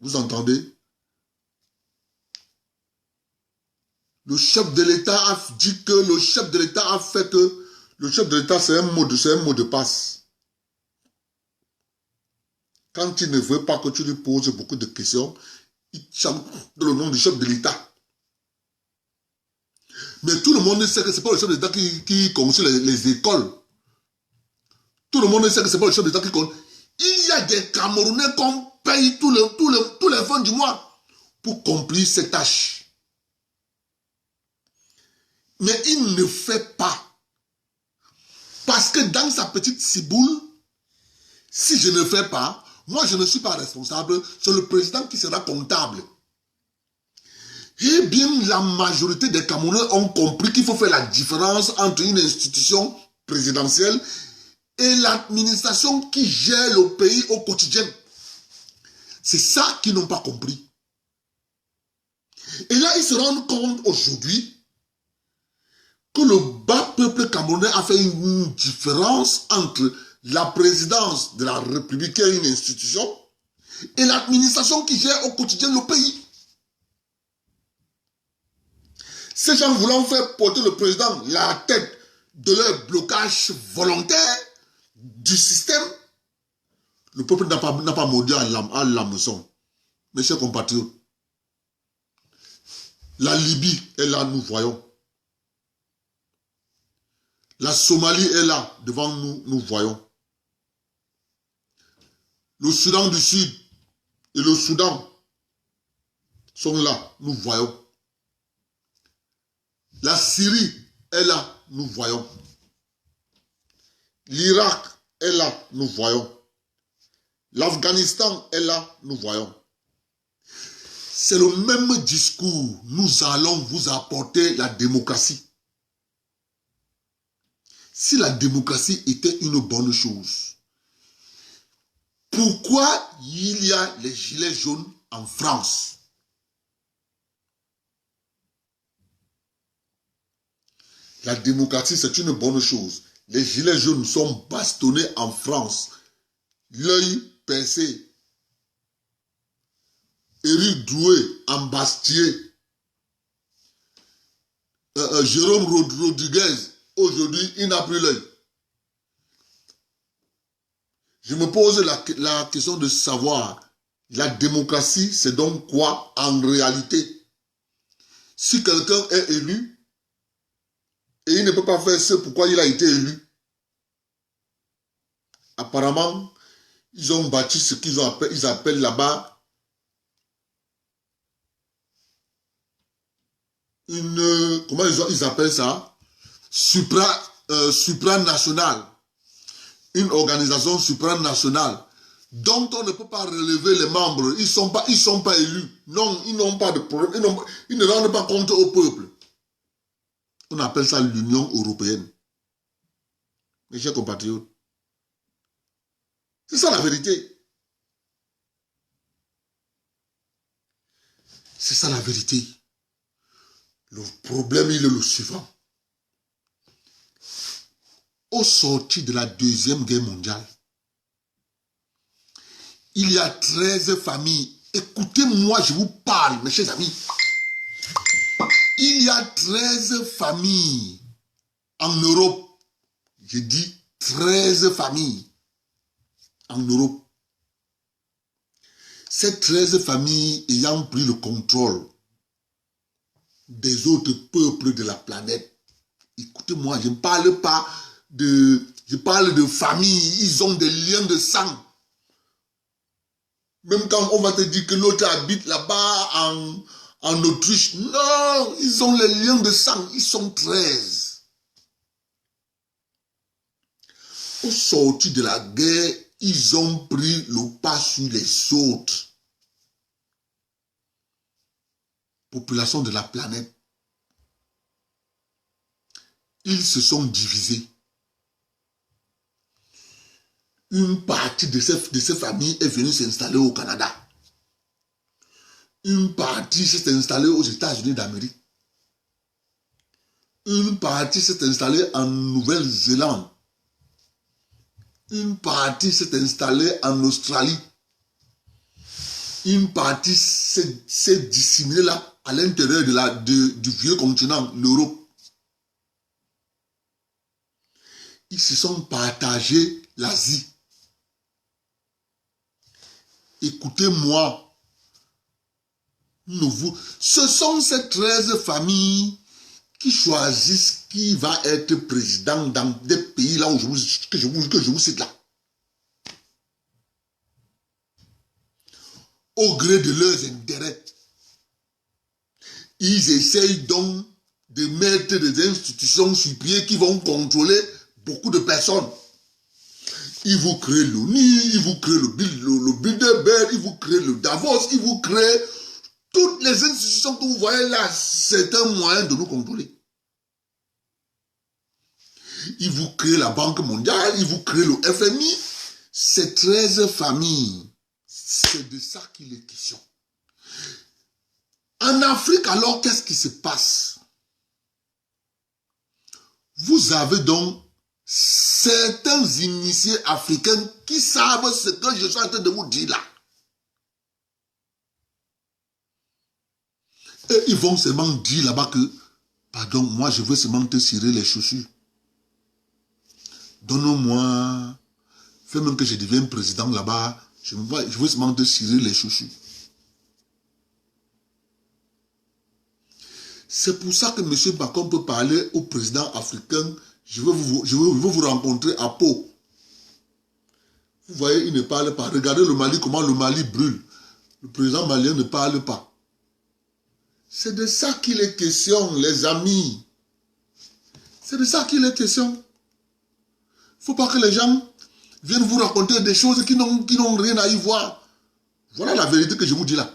S3: vous entendez? Le chef de l'État a dit que le chef de l'État a fait que le chef de l'État c'est un mot de passe. Quand il ne veut pas que tu lui poses beaucoup de questions, il chante le nom du chef de l'État. Mais tout le monde sait que ce n'est pas le chef de l'État qui construit les écoles. Tout le monde sait que ce n'est pas le chef de l'État qui construit. Il y a des Camerounais qu'on paye tous les fins du mois pour accomplir ces tâches. Mais il ne fait pas. Parce que dans sa petite ciboule, si je ne fais pas, moi je ne suis pas responsable, c'est le président qui sera comptable. Eh bien, la majorité des Camerounais ont compris qu'il faut faire la différence entre une institution présidentielle et l'administration qui gère le pays au quotidien. C'est ça qu'ils n'ont pas compris. Et là, ils se rendent compte aujourd'hui que le bas peuple camerounais a fait une différence entre la présidence de la République, qui est une institution, et l'administration qui gère au quotidien le pays. Ces gens voulant faire porter le président la tête de leur blocage volontaire du système, le peuple n'a pas mordu à l'hameçon. Mes chers compatriotes, la Libye est là, nous voyons. La Somalie est là, devant nous, nous voyons. Le Soudan du Sud et le Soudan sont là, nous voyons. La Syrie est là, nous voyons. L'Irak est là, nous voyons. L'Afghanistan est là, nous voyons. C'est le même discours. Nous allons vous apporter la démocratie. Si la démocratie était une bonne chose, pourquoi il y a les gilets jaunes en France? La démocratie, c'est une bonne chose. Les gilets jaunes sont bastonnés en France. L'œil percé. Éric Drouet en Bastier. Jérôme Rodriguez, aujourd'hui, il n'a plus l'œil. Je me pose la question de savoir, la démocratie, c'est donc quoi en réalité? Si quelqu'un est élu, et il ne peut pas faire ce pourquoi il a été élu, apparemment, ils ont bâti ce qu'ils appellent là-bas comment ils appellent ça? Supranationale. Une organisation supranationale. dont on ne peut pas relever les membres. Ils sont pas élus. Non, ils n'ont pas de problème. Ils ne rendent pas compte au peuple. On appelle ça l'Union européenne. Mes chers compatriotes. C'est ça la vérité. C'est ça la vérité. Le problème, il est le suivant. Au sorti de la Deuxième Guerre mondiale, il y a 13 familles. Écoutez-moi, je vous parle, mes chers amis. Il y a 13 familles en Europe. Je dis 13 familles en Europe. Ces 13 familles ayant pris le contrôle des autres peuples de la planète. Écoutez-moi, je ne parle pas de... Je parle de famille, ils ont des liens de sang. Même quand on va te dire que l'autre habite là-bas en Autriche. Non, ils ont les liens de sang, ils sont 13. Au sorti de la guerre, ils ont pris le pas sur les autres. Population de la planète. Ils se sont divisés. Une partie de ces familles est venue s'installer au Canada. Une partie s'est installée aux États-Unis d'Amérique. Une partie s'est installée en Nouvelle-Zélande. Une partie s'est installée en Australie. Une partie s'est disséminée là, à l'intérieur du vieux continent, l'Europe. Ils se sont partagés l'Asie. Écoutez-moi. Ce sont ces 13 familles qui choisissent qui va être président dans des pays là où que je vous cite là. Au gré de leurs intérêts. Ils essayent donc de mettre des institutions sur pied qui vont contrôler beaucoup de personnes. Ils vous créent l'ONU, ils vous créent le Bilderberg, ils vous créent le Davos, ils vous créent toutes les institutions que vous voyez là. C'est un moyen de nous contrôler. Ils vous créent la Banque mondiale, ils vous créent le FMI. Ces 13 familles, c'est de ça qu'il est question. En Afrique, alors, qu'est-ce qui se passe? Vous avez donc certains initiés africains qui savent ce que je suis en train de vous dire là. Et ils vont seulement dire là-bas que, pardon, moi je veux seulement te cirer les chaussures. Donne-moi, fais même que je devienne président là-bas, je veux seulement te cirer les chaussures. C'est pour ça que M. Macron peut parler au président africain. Je veux vous rencontrer à Pau. Vous voyez, il ne parle pas. Regardez le Mali, comment le Mali brûle. Le président malien ne parle pas. C'est de ça qu'il est question, les amis. C'est de ça qu'il est question. Il ne faut pas que les gens viennent vous raconter des choses qui n'ont rien à y voir. Voilà la vérité que je vous dis là.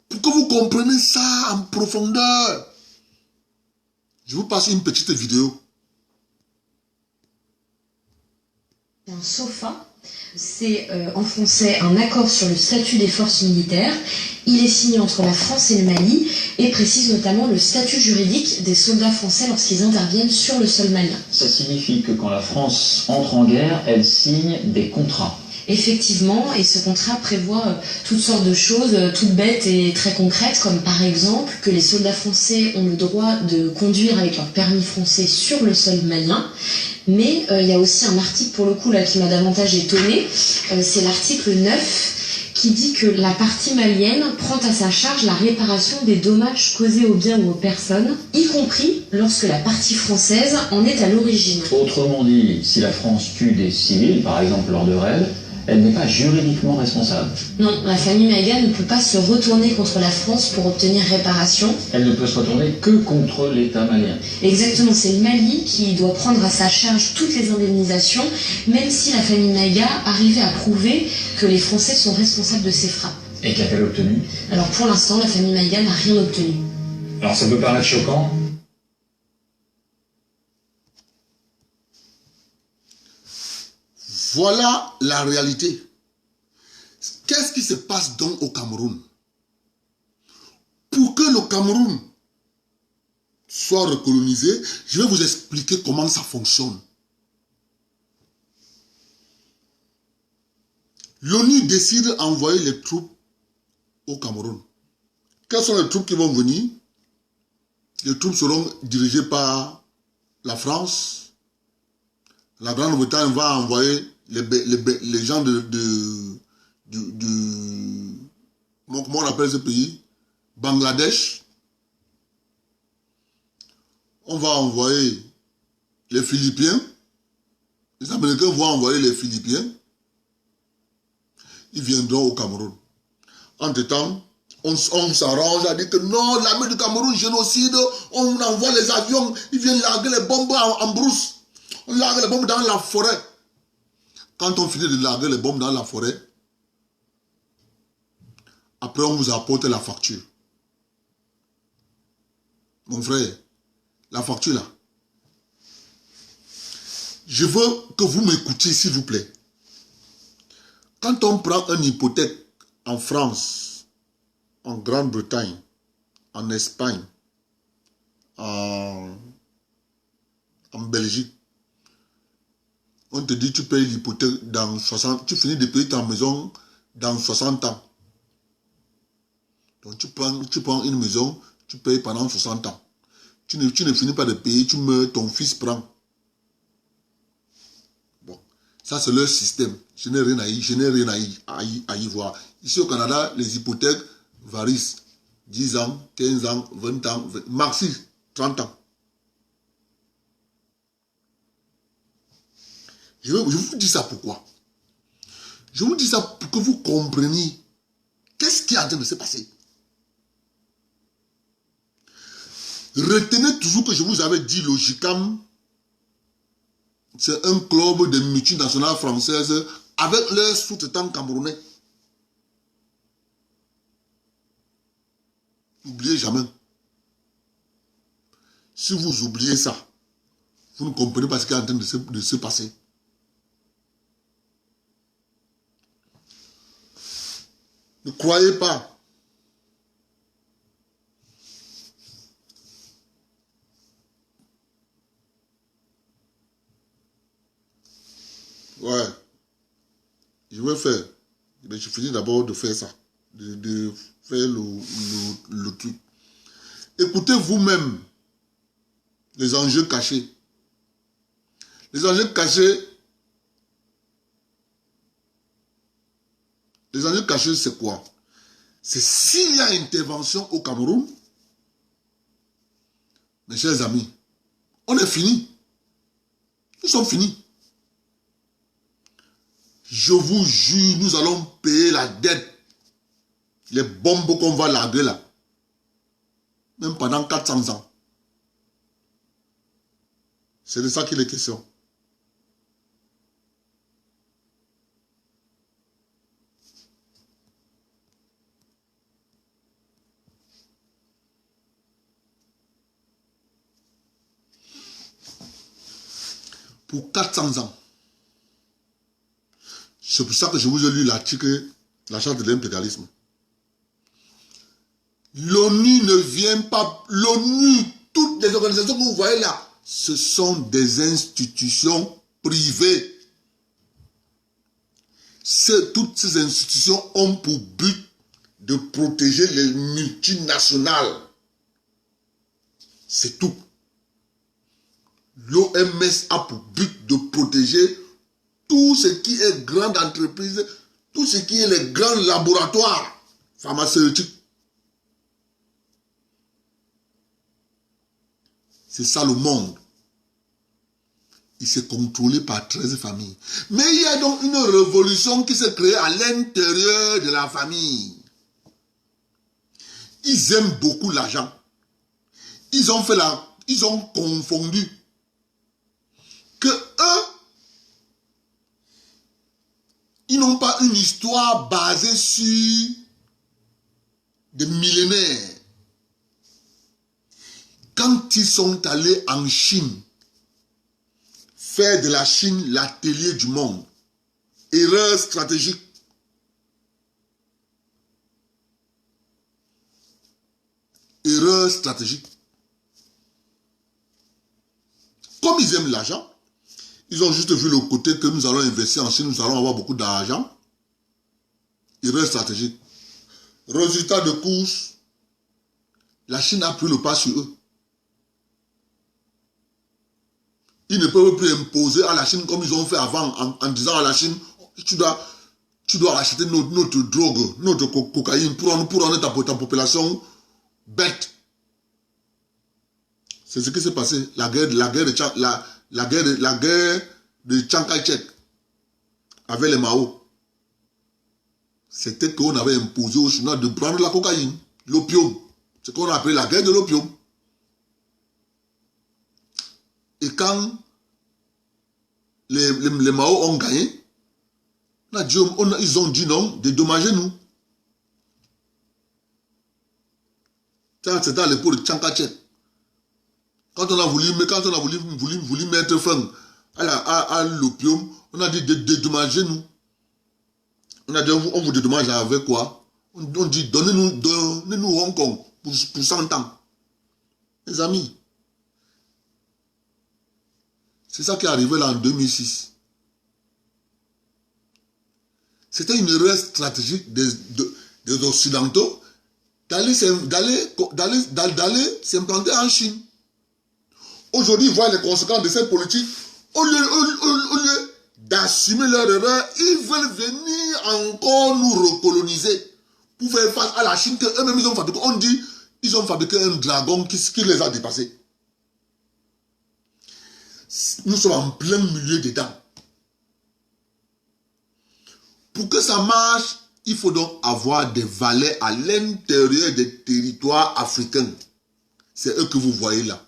S3: Pour que vous compreniez ça en profondeur, je vous passe une petite vidéo.
S6: Un SOFA, c'est en français un accord sur le statut des forces militaires. Il est signé entre la France et le Mali et précise notamment le statut juridique des soldats français lorsqu'ils interviennent sur le sol malien.
S7: Ça signifie que quand la France entre en guerre, elle signe des contrats.
S6: Effectivement, et ce contrat prévoit toutes sortes de choses, toutes bêtes et très concrètes, comme par exemple que les soldats français ont le droit de conduire avec leur permis français sur le sol malien. Mais il y a aussi un article pour le coup là qui m'a davantage étonné, c'est l'article 9 qui dit que la partie malienne prend à sa charge la réparation des dommages causés aux biens ou aux personnes, y compris lorsque la partie française en est à l'origine.
S7: Autrement dit, si la France tue des civils, par exemple lors de raids, Elle n'est pas juridiquement responsable.
S6: Non, la famille Maïga ne peut pas se retourner contre la France pour obtenir réparation.
S7: Elle ne peut se retourner que contre l'État malien.
S6: Exactement, c'est le Mali qui doit prendre à sa charge toutes les indemnisations, même si la famille Maïga arrivait à prouver que les Français sont responsables de ces frappes.
S7: Et qu'a-t-elle obtenu?
S6: Alors pour l'instant, la famille Maïga n'a rien obtenu.
S7: Alors ça peut paraître choquant.
S3: Voilà la réalité. Qu'est-ce qui se passe donc au Cameroun? Pour que le Cameroun soit recolonisé, je vais vous expliquer comment ça fonctionne. L'ONU décide d'envoyer les troupes au Cameroun. Quelles sont les troupes qui vont venir? Les troupes seront dirigées par la France. La Grande-Bretagne va envoyer les gens comment on appelle ce pays? Bangladesh. On va envoyer les Philippins. Les Américains vont envoyer les Philippins. Ils viendront au Cameroun. Entre-temps, on s'arrange à dire que non, l'armée du Cameroun génocide, on envoie les avions, ils viennent larguer les bombes en brousse. On largue les bombes dans la forêt. Quand on finit de larguer les bombes dans la forêt, après on vous apporte la facture. Mon frère, la facture là. Je veux que vous m'écoutiez s'il vous plaît. Quand on prend une hypothèque en France, en Grande-Bretagne, en Espagne, en Belgique, on te dit tu payes l'hypothèque dans 60, tu finis de payer ta maison dans 60 ans. Donc tu prends une maison, tu payes pendant 60 ans. Tu ne finis pas de payer, tu meurs, ton fils prend. Bon, ça c'est leur système. Je n'ai rien à y voir. Ici au Canada, les hypothèques varient 10 ans, 15 ans, 20 ans, maxi 30 ans. Je vous dis ça pourquoi? Je vous dis ça pour que vous compreniez qu'est-ce qui est en train de se passer. Retenez toujours que je vous avais dit l'OGICAM, c'est un club de multinationales françaises avec leurs sous-traitants camerounais. N'oubliez jamais. Si vous oubliez ça, vous ne comprenez pas ce qui est en train de se passer. Ne croyez pas. Ouais. Je vais faire. Mais je finis d'abord de faire ça. De faire le truc. Écoutez vous-même les enjeux cachés. Les enjeux cachés. Les enjeux cachés, c'est quoi? C'est s'il y a intervention au Cameroun, mes chers amis, on est fini. Nous sommes finis. Je vous jure, nous allons payer la dette. Les bombes qu'on va larguer là. Même pendant 400 ans. C'est de ça qu'il est question. Pour 400 ans. C'est pour ça que je vous ai lu l'article, la charte de l'impérialisme. L'ONU ne vient pas, l'ONU, toutes les organisations que vous voyez là, ce sont des institutions privées. Toutes ces institutions ont pour but de protéger les multinationales. C'est tout. L'OMS a pour but de protéger tout ce qui est grande entreprise, tout ce qui est les grands laboratoires pharmaceutiques. C'est ça le monde. Il s'est contrôlé par 13 familles. Mais il y a donc une révolution qui s'est créée à l'intérieur de la famille. Ils aiment beaucoup l'argent. Ils ont confondu que eux, ils n'ont pas une histoire basée sur des millénaires. Quand ils sont allés en Chine, faire de la Chine l'atelier du monde, erreur stratégique. Erreur stratégique. Comme ils aiment l'argent, ils ont juste vu le côté que nous allons investir en Chine, nous allons avoir beaucoup d'argent. Erreur stratégique. Résultat de course, la Chine a pris le pas sur eux. Ils ne peuvent plus imposer à la Chine comme ils ont fait avant en disant à la Chine, tu dois acheter notre drogue, notre cocaïne pour rendre ta population bête. C'est ce qui s'est passé. La guerre de Chiang Kai-shek avec les Mao. C'était qu'on avait imposé aux Chinois de prendre la cocaïne, l'opium. C'est qu'on a appelé la guerre de l'opium. Et quand les Mao ont gagné, ils ont dit non, dédommagez-nous. C'était à l'époque de Chiang Kai-shek. Quand on a voulu mettre fin à l'opium, on a dit dédommagez-nous. On a dit on vous dédommage avec quoi? On dit donnez-nous Hong Kong pour 100 ans. Les amis, c'est ça qui est arrivé là en 2006. C'était une erreur stratégique des Occidentaux d'aller s'implanter en Chine. Aujourd'hui, ils voient les conséquences de cette politique. Au lieu d'assumer leur erreur, ils veulent venir encore nous recoloniser pour faire face à la Chine qu'eux-mêmes ils ont fabriqué. On dit ils ont fabriqué un dragon qui les a dépassés. Nous sommes en plein milieu dedans. Pour que ça marche, il faut donc avoir des valets à l'intérieur des territoires africains. C'est eux que vous voyez là.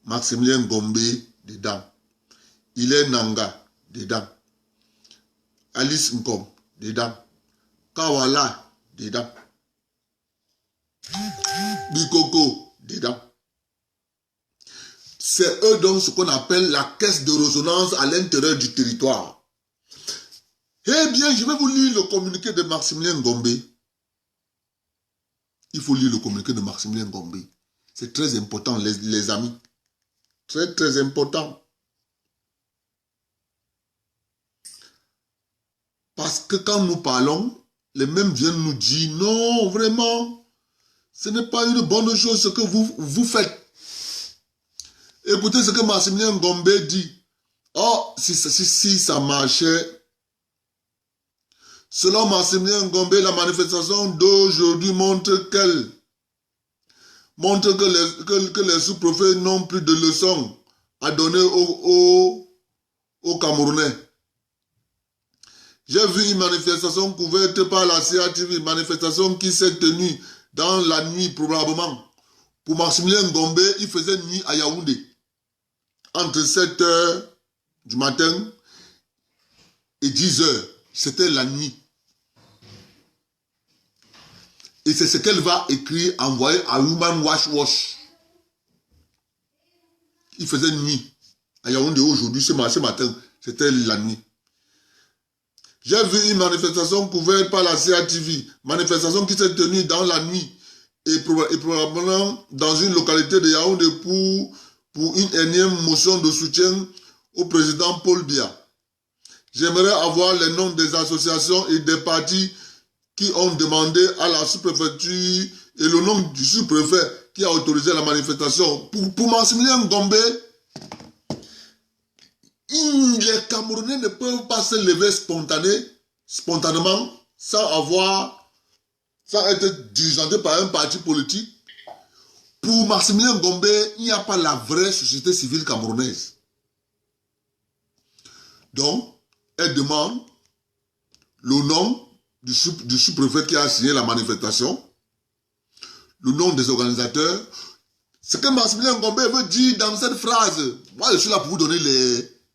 S3: Maximilien Gombe, dedans. Hilaire Nanga, dedans. Alice Nkom, dedans. Kawala, dedans. Bikoko, dedans. C'est eux donc ce qu'on appelle la caisse de résonance à l'intérieur du territoire. Eh bien, je vais vous lire le communiqué de Maximilien Gombe. Il faut lire le communiqué de Maximilien Gombe. C'est très important, les amis. Très, très important. Parce que quand nous parlons, les mêmes viennent nous dire, non, vraiment, ce n'est pas une bonne chose ce que vous faites. Écoutez ce que Maximilien Gombe dit. Oh, si ça marchait. Selon Maximilien Gombe, la manifestation d'aujourd'hui montre que les sous-préfets n'ont plus de leçons à donner aux Camerounais. J'ai vu une manifestation couverte par la CATV, une manifestation qui s'est tenue dans la nuit probablement. Pour Maximilien Gombe, il faisait nuit à Yaoundé. Entre 7h du matin et 10h, c'était la nuit. Et c'est ce qu'elle va écrire, envoyer à Human Watch. Il faisait nuit. À Yaoundé aujourd'hui, ce matin, c'était la nuit. J'ai vu une manifestation couverte par la CATV. Manifestation qui s'est tenue dans la nuit. Et probablement dans une localité de Yaoundé pour une énième motion de soutien au président Paul Biya. J'aimerais avoir les noms des associations et des partis qui ont demandé à la sous-préfecture et le nom du sous-préfet qui a autorisé la manifestation. Pour Maximilien Gombe, les Camerounais ne peuvent pas se lever spontanément sans être dirigeantés par un parti politique. Pour Maximilien Gombe, il n'y a pas la vraie société civile camerounaise. Donc, elle demande le nom du sous-préfet qui a signé la manifestation, le nom des organisateurs. Ce que Maximilien Ngombe veut dire dans cette phrase, moi je suis là pour vous donner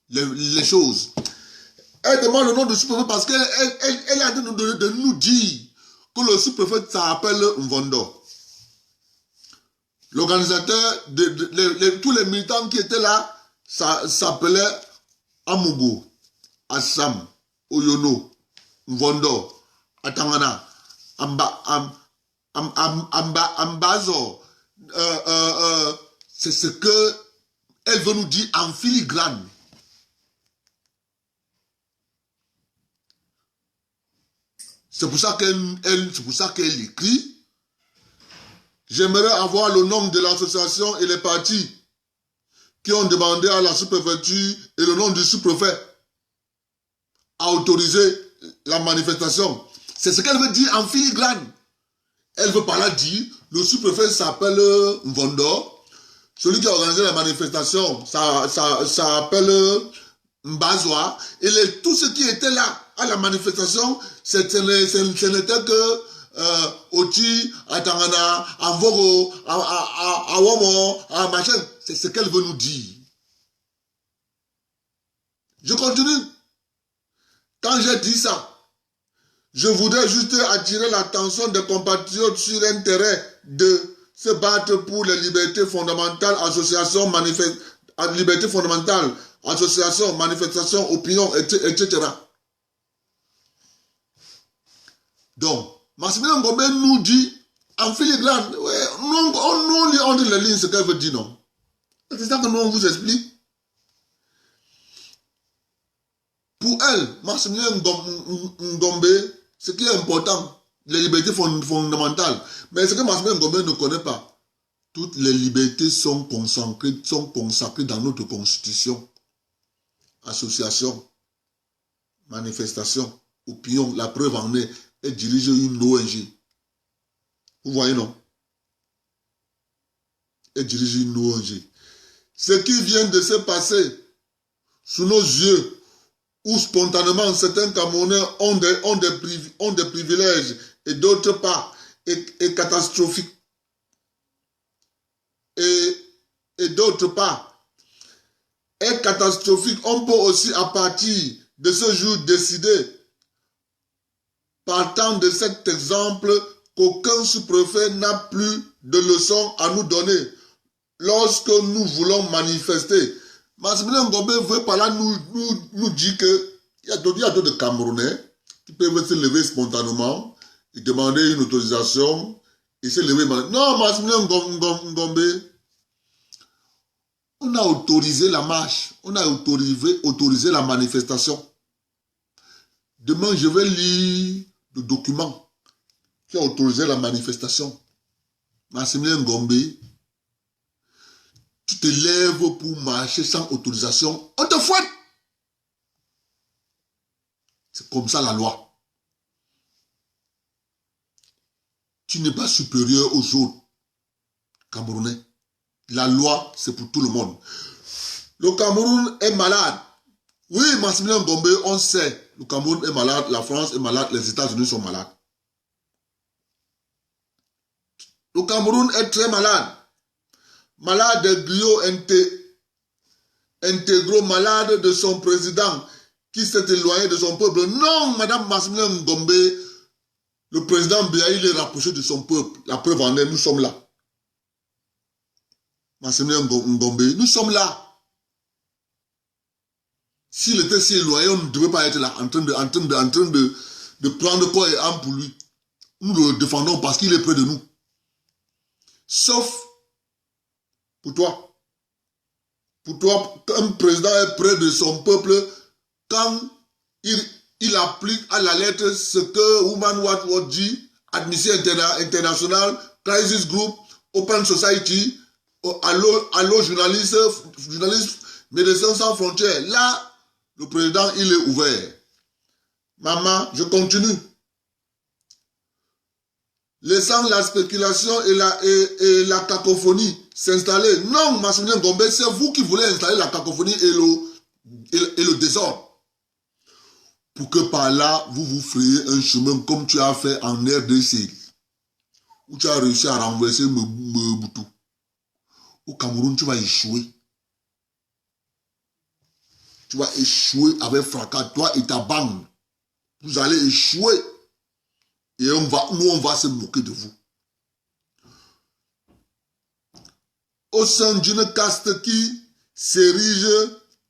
S3: les choses. Elle demande le nom du sous-préfet parce qu'elle est en train de nous dire que le sous-préfet s'appelle Mvondo. L'organisateur, tous les militants qui étaient là, ça s'appelait Amugo, Assam, Oyono, Mvondo, Atangana, Ambazo. C'est ce qu'elle veut nous dire en filigrane. C'est pour ça qu'elle écrit. J'aimerais avoir le nom de l'association et les partis qui ont demandé à la sous-préfecture et le nom du sous-préfet à autoriser la manifestation. C'est ce qu'elle veut dire en filigrane. Elle veut par là dire, le sous-préfet s'appelle Mvondo. Celui qui a organisé la manifestation, ça s'appelle Mbazwa. Et tous ceux qui étaient là à la manifestation, ce n'était que Oti, Atangana, Amvogo, Awamo, machin. C'est ce qu'elle veut nous dire. Je continue. Quand j'ai dit ça, je voudrais juste attirer l'attention des compatriotes sur l'intérêt de se battre pour les libertés fondamentales, libertés fondamentales, association, manifestation, opinion, etc. Donc, Maximilien Ngombe nous dit, en filigrane, ouais, on dit les lignes, ce qu'elle veut dire, non. C'est ça que nous, on vous explique. Pour elle, Maximilien Ngombe, ce qui est important, les libertés fondamentales. Mais ce que Maximilien Ngombe ne connaît pas, toutes les libertés sont consacrées dans notre constitution. Association, manifestation, opinion, la preuve en est, elle dirige une ONG. Vous voyez, non? Elle dirige une ONG. Ce qui vient de se passer sous nos yeux, où spontanément certains Camerounais ont des privilèges et d'autres pas, est catastrophique. Et d'autres pas, est catastrophique. On peut aussi, à partir de ce jour, décider, partant de cet exemple, qu'aucun sous-préfet n'a plus de leçons à nous donner lorsque nous voulons manifester. Maximilien Ngombe veut par là nous dire qu'il y a d'autres de Camerounais qui peuvent se lever spontanément et demander une autorisation et se lever. Non, Maximilien Ngombe, on a autorisé la marche, on a autorisé la manifestation. Demain, je vais lire le document qui a autorisé la manifestation. Maximilien Ngombe, tu te lèves pour marcher sans autorisation, on te fouette. C'est comme ça la loi. Tu n'es pas supérieur aux autres Camerounais. La loi, c'est pour tout le monde. Le Cameroun est malade. Oui, Maximilien Ngombe, on sait. Le Cameroun est malade, la France est malade, les États-Unis sont malades. Le Cameroun est très malade. Malade de griot intégro, malade de son président qui s'est éloigné de son peuple. Non, Madame Maximilien Ngombe, le président Biya, il est rapproché de son peuple. La preuve en est, nous sommes là. Maximilien Ngombe, nous sommes là. S'il était si éloigné, on ne devait pas être là, en train de prendre corps et âme pour lui. Nous le défendons parce qu'il est près de nous. Sauf pour toi. Pour toi, un président est près de son peuple quand il applique à la lettre ce que Human Rights Watch dit, Amnesty International, Crisis Group, Open Society, Allo journaliste, Médecins sans frontières. Là, le président, il est ouvert. Maman, je continue. Laissant la spéculation et la cacophonie s'installer. Non, Maximilien Ngombe, c'est vous qui voulez installer la cacophonie et le désordre. pour que par là, vous vous frayez un chemin comme tu as fait en RDC, où tu as réussi à renverser Mobutu. Au Cameroun, tu vas échouer. Tu vas échouer avec fracas, toi et ta bande. Vous allez échouer. Et nous, on va se moquer de vous. Au sein d'une caste qui s'érige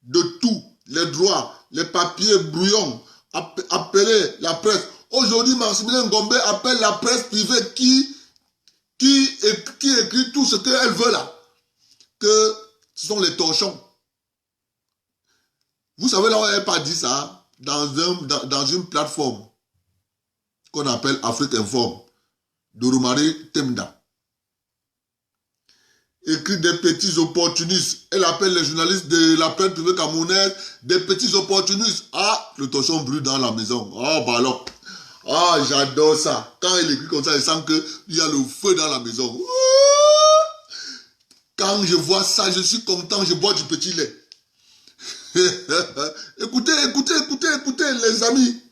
S3: de tout, les droits, les papiers brouillons, appelez la presse. Aujourd'hui, Maximilien Ngombe appelle la presse privée qui écrit tout ce qu'elle veut là. Que ce sont les torchons. Vous savez là où elle n'a pas dit ça, dans une plateforme qu'on appelle Afrique Informe, de Romari Temda. Écrit des petits opportunistes. Elle appelle les journalistes de la presse privée camerounaise des petits opportunistes. Ah, le torchon brûle dans la maison. Oh, bah alors. Ah, j'adore ça. Quand elle écrit comme ça, elle sent qu'il y a le feu dans la maison. Quand je vois ça, je suis content, je bois du petit lait. Écoutez, les amis.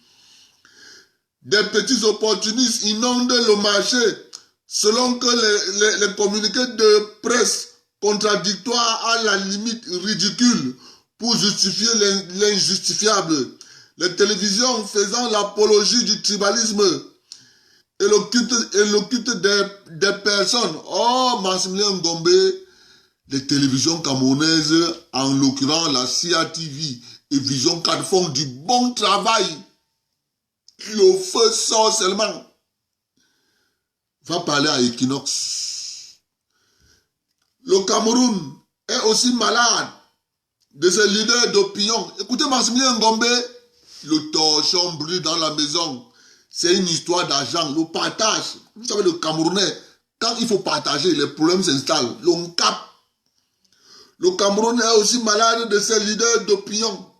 S3: Des petits opportunistes inondent le marché selon que les communiqués de presse contradictoires à la limite ridicule pour justifier l'injustifiable. Les télévisions faisant l'apologie du tribalisme et le culte des personnes. Oh, Maximilien Ngombe, les télévisions camerounaises, en l'occurrence la CIA TV et Vision 4 font du bon travail. Le feu sort seulement. Va parler à Equinox. Le Cameroun est aussi malade de ses leaders d'opinion. Écoutez Maximilien Ngombe, le torchon brûle dans la maison. C'est une histoire d'argent. Le partage. Vous savez, le Camerounais, quand il faut partager, les problèmes s'installent. L'on capte. Le Cameroun est aussi malade de ses leaders d'opinion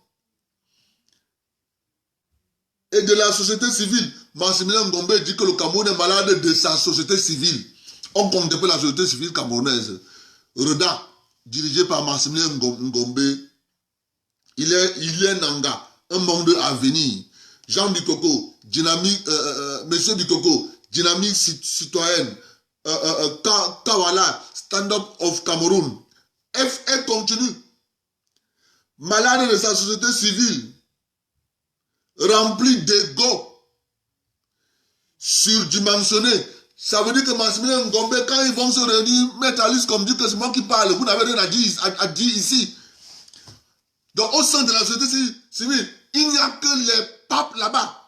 S3: et de la société civile. Maximilien Ngombe dit que le Cameroun est malade de sa société civile. On contemple la société civile camerounaise. Reda, dirigé par Maximilien Ngombe, il est Nanga, un monde à venir. Jean Bikoko, dynamique, Monsieur Bikoko, dynamique citoyenne, Kawala, Stand-up of Cameroun. Elle continue. Malade de sa société civile, rempli d'ego, surdimensionné. Ça veut dire que Maximilien Ngombe, quand ils vont se réunir, mettre à liste comme dit que c'est moi qui parle, vous n'avez rien à dire ici. Donc au sein de la société civile, il n'y a que les papes là-bas.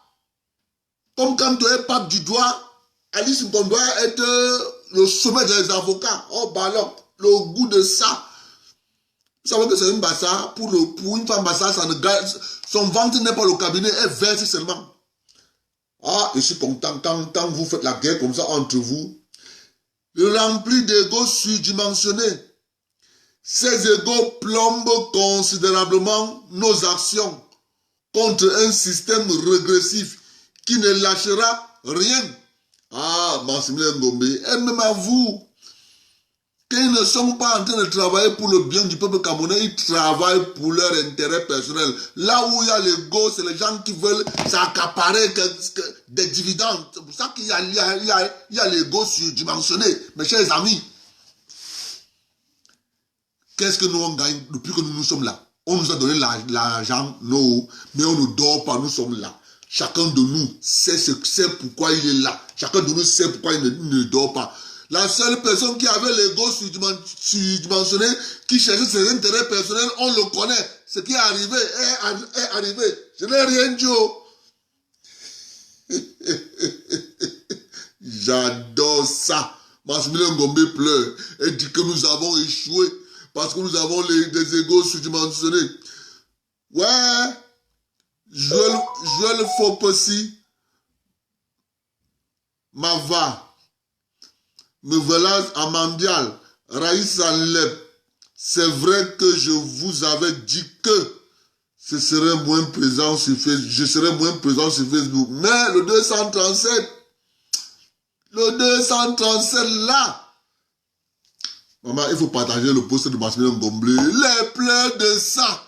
S3: Comme quand tu es pape du droit, Alice Ngombe doit être le sommet des avocats. Oh bah alors, le goût de ça. Vous savez que c'est une bassa, pour une femme bassa, son ventre n'est pas le cabinet, elle verse seulement. Ah, je suis content quand vous faites la guerre comme ça entre vous. Rempli d'ego surdimensionnés. Ces égos plombent considérablement nos actions contre un système régressif qui ne lâchera rien. Ah, Maximilien Ngombe, et même à vous, qu'ils ne sont pas en train de travailler pour le bien du peuple camerounais, ils travaillent pour leur intérêt personnel. Là où il y a l'ego, c'est les gens qui veulent s'accaparer des dividendes. C'est pour ça qu'il y a l'ego surdimensionné. Mes chers amis, qu'est-ce que nous on gagne depuis que nous sommes là? On nous a donné l'argent, non, mais on ne dort pas, nous sommes là. Chacun de nous sait pourquoi il est là. Chacun de nous sait pourquoi il ne dort pas. La seule personne qui avait l'ego surdimensionné, qui cherchait ses intérêts personnels, on le connaît. Ce qui est arrivé est arrivé. Je n'ai rien dit. J'adore ça. Maximilien Ngombe pleure et dit que nous avons échoué parce que nous avons des égos surdimensionnés. Ouais. Joël Fopessi, Mava. Mevelas Amandial, Raïssa Lep, c'est vrai que je vous avais dit que je serais moins présent sur Facebook, mais le 237 là, maman, il faut partager le post de Maximilien Ngombe, les pleurs de ça.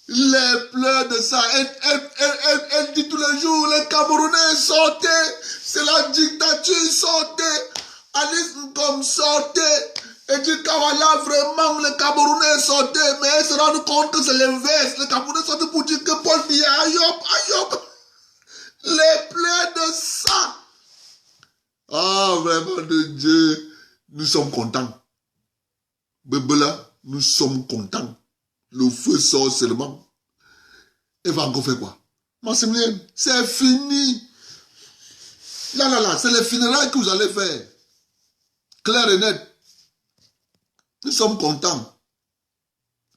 S3: Les pleurs de ça. Elle dit tous les jours, les Camerounais sortez. C'est la dictature, sortez. Alice Ngom sortez. Et dit Kawala, vraiment, les Camerounais sortez. Mais elle se rend compte que c'est l'inverse. Les Camerounais sortent pour dire que Paul Biya, aïe. Les pleurs de ça. Ah, vraiment, de Dieu. Nous sommes contents. Bébéla, nous sommes contents. Le feu sort seulement. Elle va encore faire quoi? Maximilien, c'est fini. Là, c'est les funérailles que vous allez faire. Clair et net. Nous sommes contents.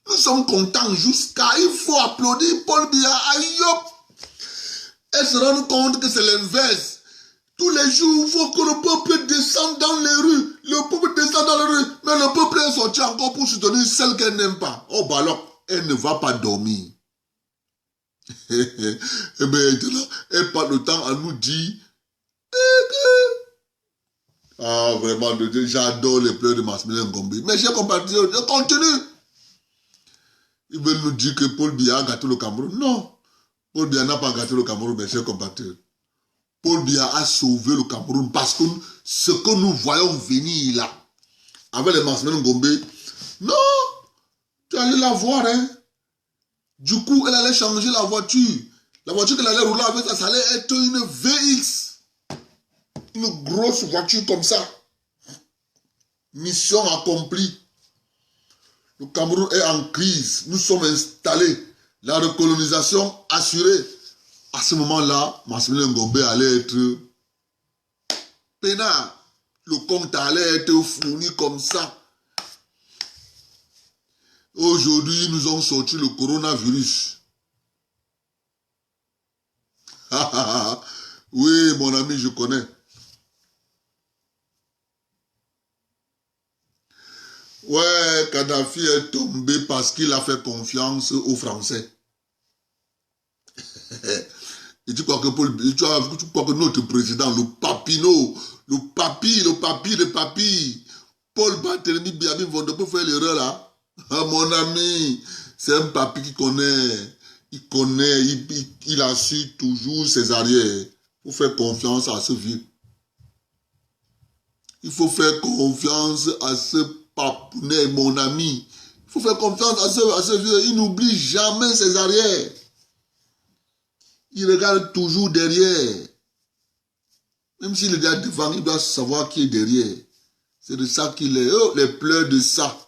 S3: Nous sommes contents jusqu'à... Il faut applaudir Paul Biya. Aïe. Elle se rend compte que c'est l'inverse. Tous les jours, il faut que le peuple descende dans les rues. Le peuple descend dans les rues. Mais le peuple est sorti encore pour soutenir celle qu'elle n'aime pas. Oh, bah alors, elle ne va pas dormir. Eh bien, elle passe le temps à nous dire... Ah, vraiment, j'adore les pleurs de Maximilien Ngombe. Mais j'ai compris, je continue. Ils veulent nous dire que Paul Biya a gâté le Cameroun. Non. Paul Biya n'a pas gâté le Cameroun, mes chers compatriotes. Paul Biya a sauvé le Cameroun parce que ce que nous voyons venir là, avec les Maximilien Ngombe, non, tu allais la voir, hein. Du coup, elle allait changer la voiture. La voiture qu'elle allait rouler avec ça allait être une VX. Une grosse voiture comme ça. Mission accomplie. Le Cameroun est en crise. Nous sommes installés. La recolonisation assurée. À ce moment-là, Maximilien Ngombe allait être peinard. Le compte allait être fourni comme ça. Aujourd'hui, nous avons sorti le coronavirus. Oui, mon ami, je connais. Ouais, Kadhafi est tombé parce qu'il a fait confiance aux Français. Et tu crois que notre président, le Papineau, le papi, Paul Barthélemy Biabim vont peut faire l'erreur là. Ah, mon ami, c'est un papi qui connaît. Il assure toujours ses arrières. Il faut faire confiance à ce vieux. Il faut faire confiance à ce papounet, mon ami. Il faut faire confiance à ce vieux. Il n'oublie jamais ses arrières. Il regarde toujours derrière. Même s'il est devant, il doit savoir qui est derrière. C'est de ça qu'il est. Oh, les pleurs de ça.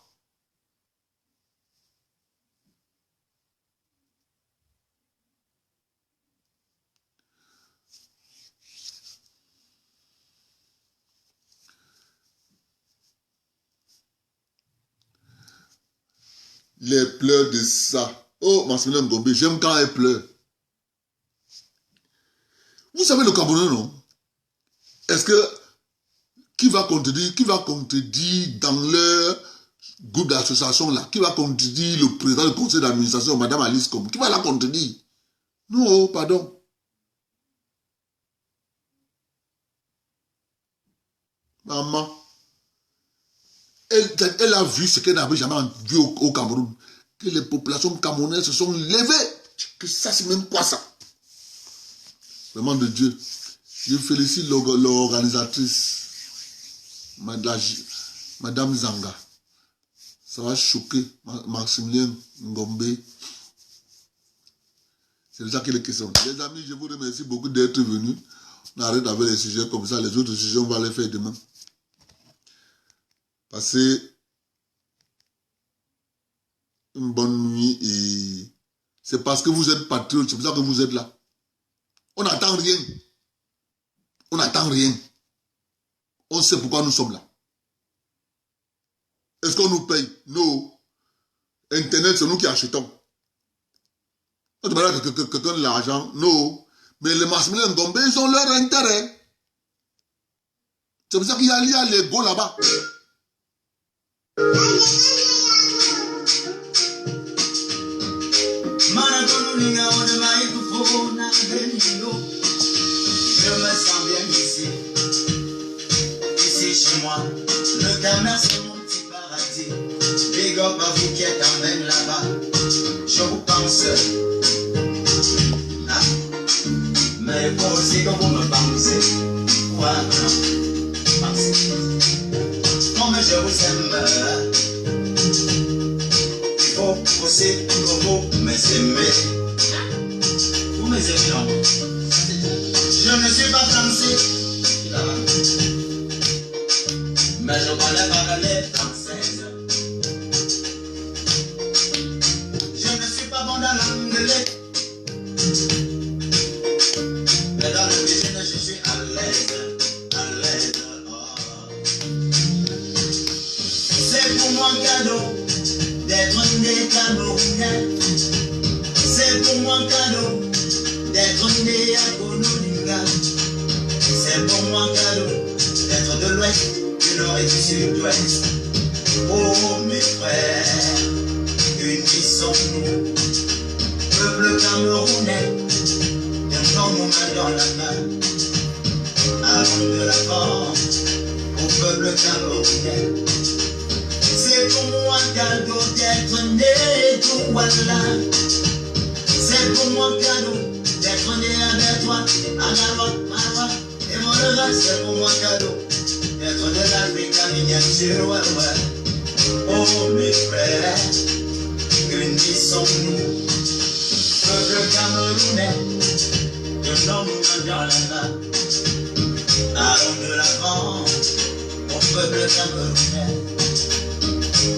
S3: Les pleurs de ça. Oh, Maximilien Ngombe, j'aime quand elle pleure. Vous savez le Cameroun, non? Est-ce que qui va contredire dans leur groupe d'association là? Qui va contredire le président du conseil d'administration, Madame Alice Ngombe? Qui va la contredire? Non, pardon. Maman. Elle a vu ce qu'elle n'avait jamais vu au Cameroun. Que les populations camerounaises se sont levées. Que ça, c'est même quoi ça? Vraiment de Dieu. Je félicite l'organisatrice, Madame Zanga. Ça va choquer Maximilien Ngombe. C'est de ça qu'il est question. Les amis, je vous remercie beaucoup d'être venus. On arrête avec les sujets comme ça. Les autres sujets, on va les faire demain. Passez une bonne nuit et c'est parce que vous êtes patriotes, c'est pour ça que vous êtes là. On n'attend rien. On n'attend rien. On sait pourquoi nous sommes là. Est-ce qu'on nous paye? Non. Internet, c'est nous qui achetons. On demande à quelqu'un de l'argent? Non. Mais les Maximilien Ngombe, ils ont leur intérêt. C'est pour ça qu'il y a les go là-bas.
S1: Je me sens bien ici. Ici chez moi, le Camer c'est mon petit paradis. Big up à vous qui êtes en même là-bas. Je vous parle pense. Hein? Mais il faut aussi que vous me pensez. Ouais, pensez. Comme je vous aime, il faut aussi que vous m'aimez. Vous m'aimez, non? Je ne suis pas français, mais je connais parler française. Je ne suis pas bon dans l'anglais, mais dans le business je suis à l'aise, à l'aise. Oh. C'est pour moi un cadeau d'être né Camerounais. C'est pour moi un cadeau d'être né à Konolinga. C'est pour moi un cadeau d'être de l'ouest, du nord et du sud-ouest. Oh mes frères, unissons-nous, peuple camerounais, tenons-nous main dans la main. Allons de l'avant au peuple camerounais. C'est pour moi un cadeau d'être né d'Ouala. C'est pour moi un cadeau d'être né avec toi, Agarwa, Marwa et Morera. C'est pour moi un cadeau d'être de l'Afrique à miniature, ouais, ouais. Oh mes frères, unissons-nous, peuple camerounais, tenons-nous main dans la main. Allons de l'avant au peuple camerounais.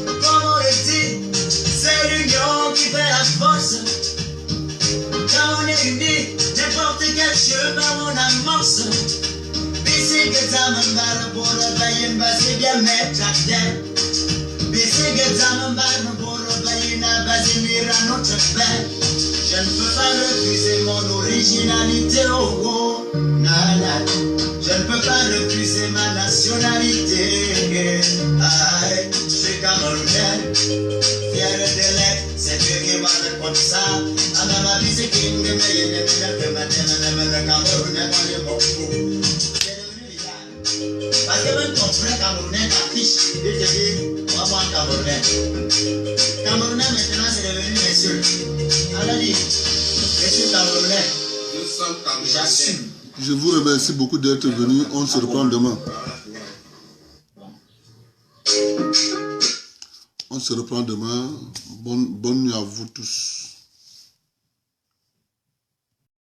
S1: Comme on le dit, c'est l'union qui fait la force. Quand on est unis, n'importe quel chemin on amorce. Bisi que ta m'embarre pour le bailler, c'est bien mettre à terre. Bisi que ta m'embarre pour le bailler, n'a pas à notre père. Je ne peux pas refuser mon originalité, oh oh, nana. Je ne peux pas refuser ma nationalité. Aïe, je suis camerounais, fier de l'être, c'est Dieu qui m'a fait comme ça. Alors ma vie c'est qui me met, il me le Camerounais, moi je m'en fous. C'est devenu bizarre. Parce que même ton frère camerounais t'affiche, il te dit, moi moi camerounais. Camerounais maintenant c'est devenu monsieur. Alors dit, je suis camerounais.
S2: Nous sommes Camerounais.
S1: J'assume.
S3: Je vous remercie beaucoup d'être venu. On se reprend demain. On se reprend demain. Bonne nuit à vous tous.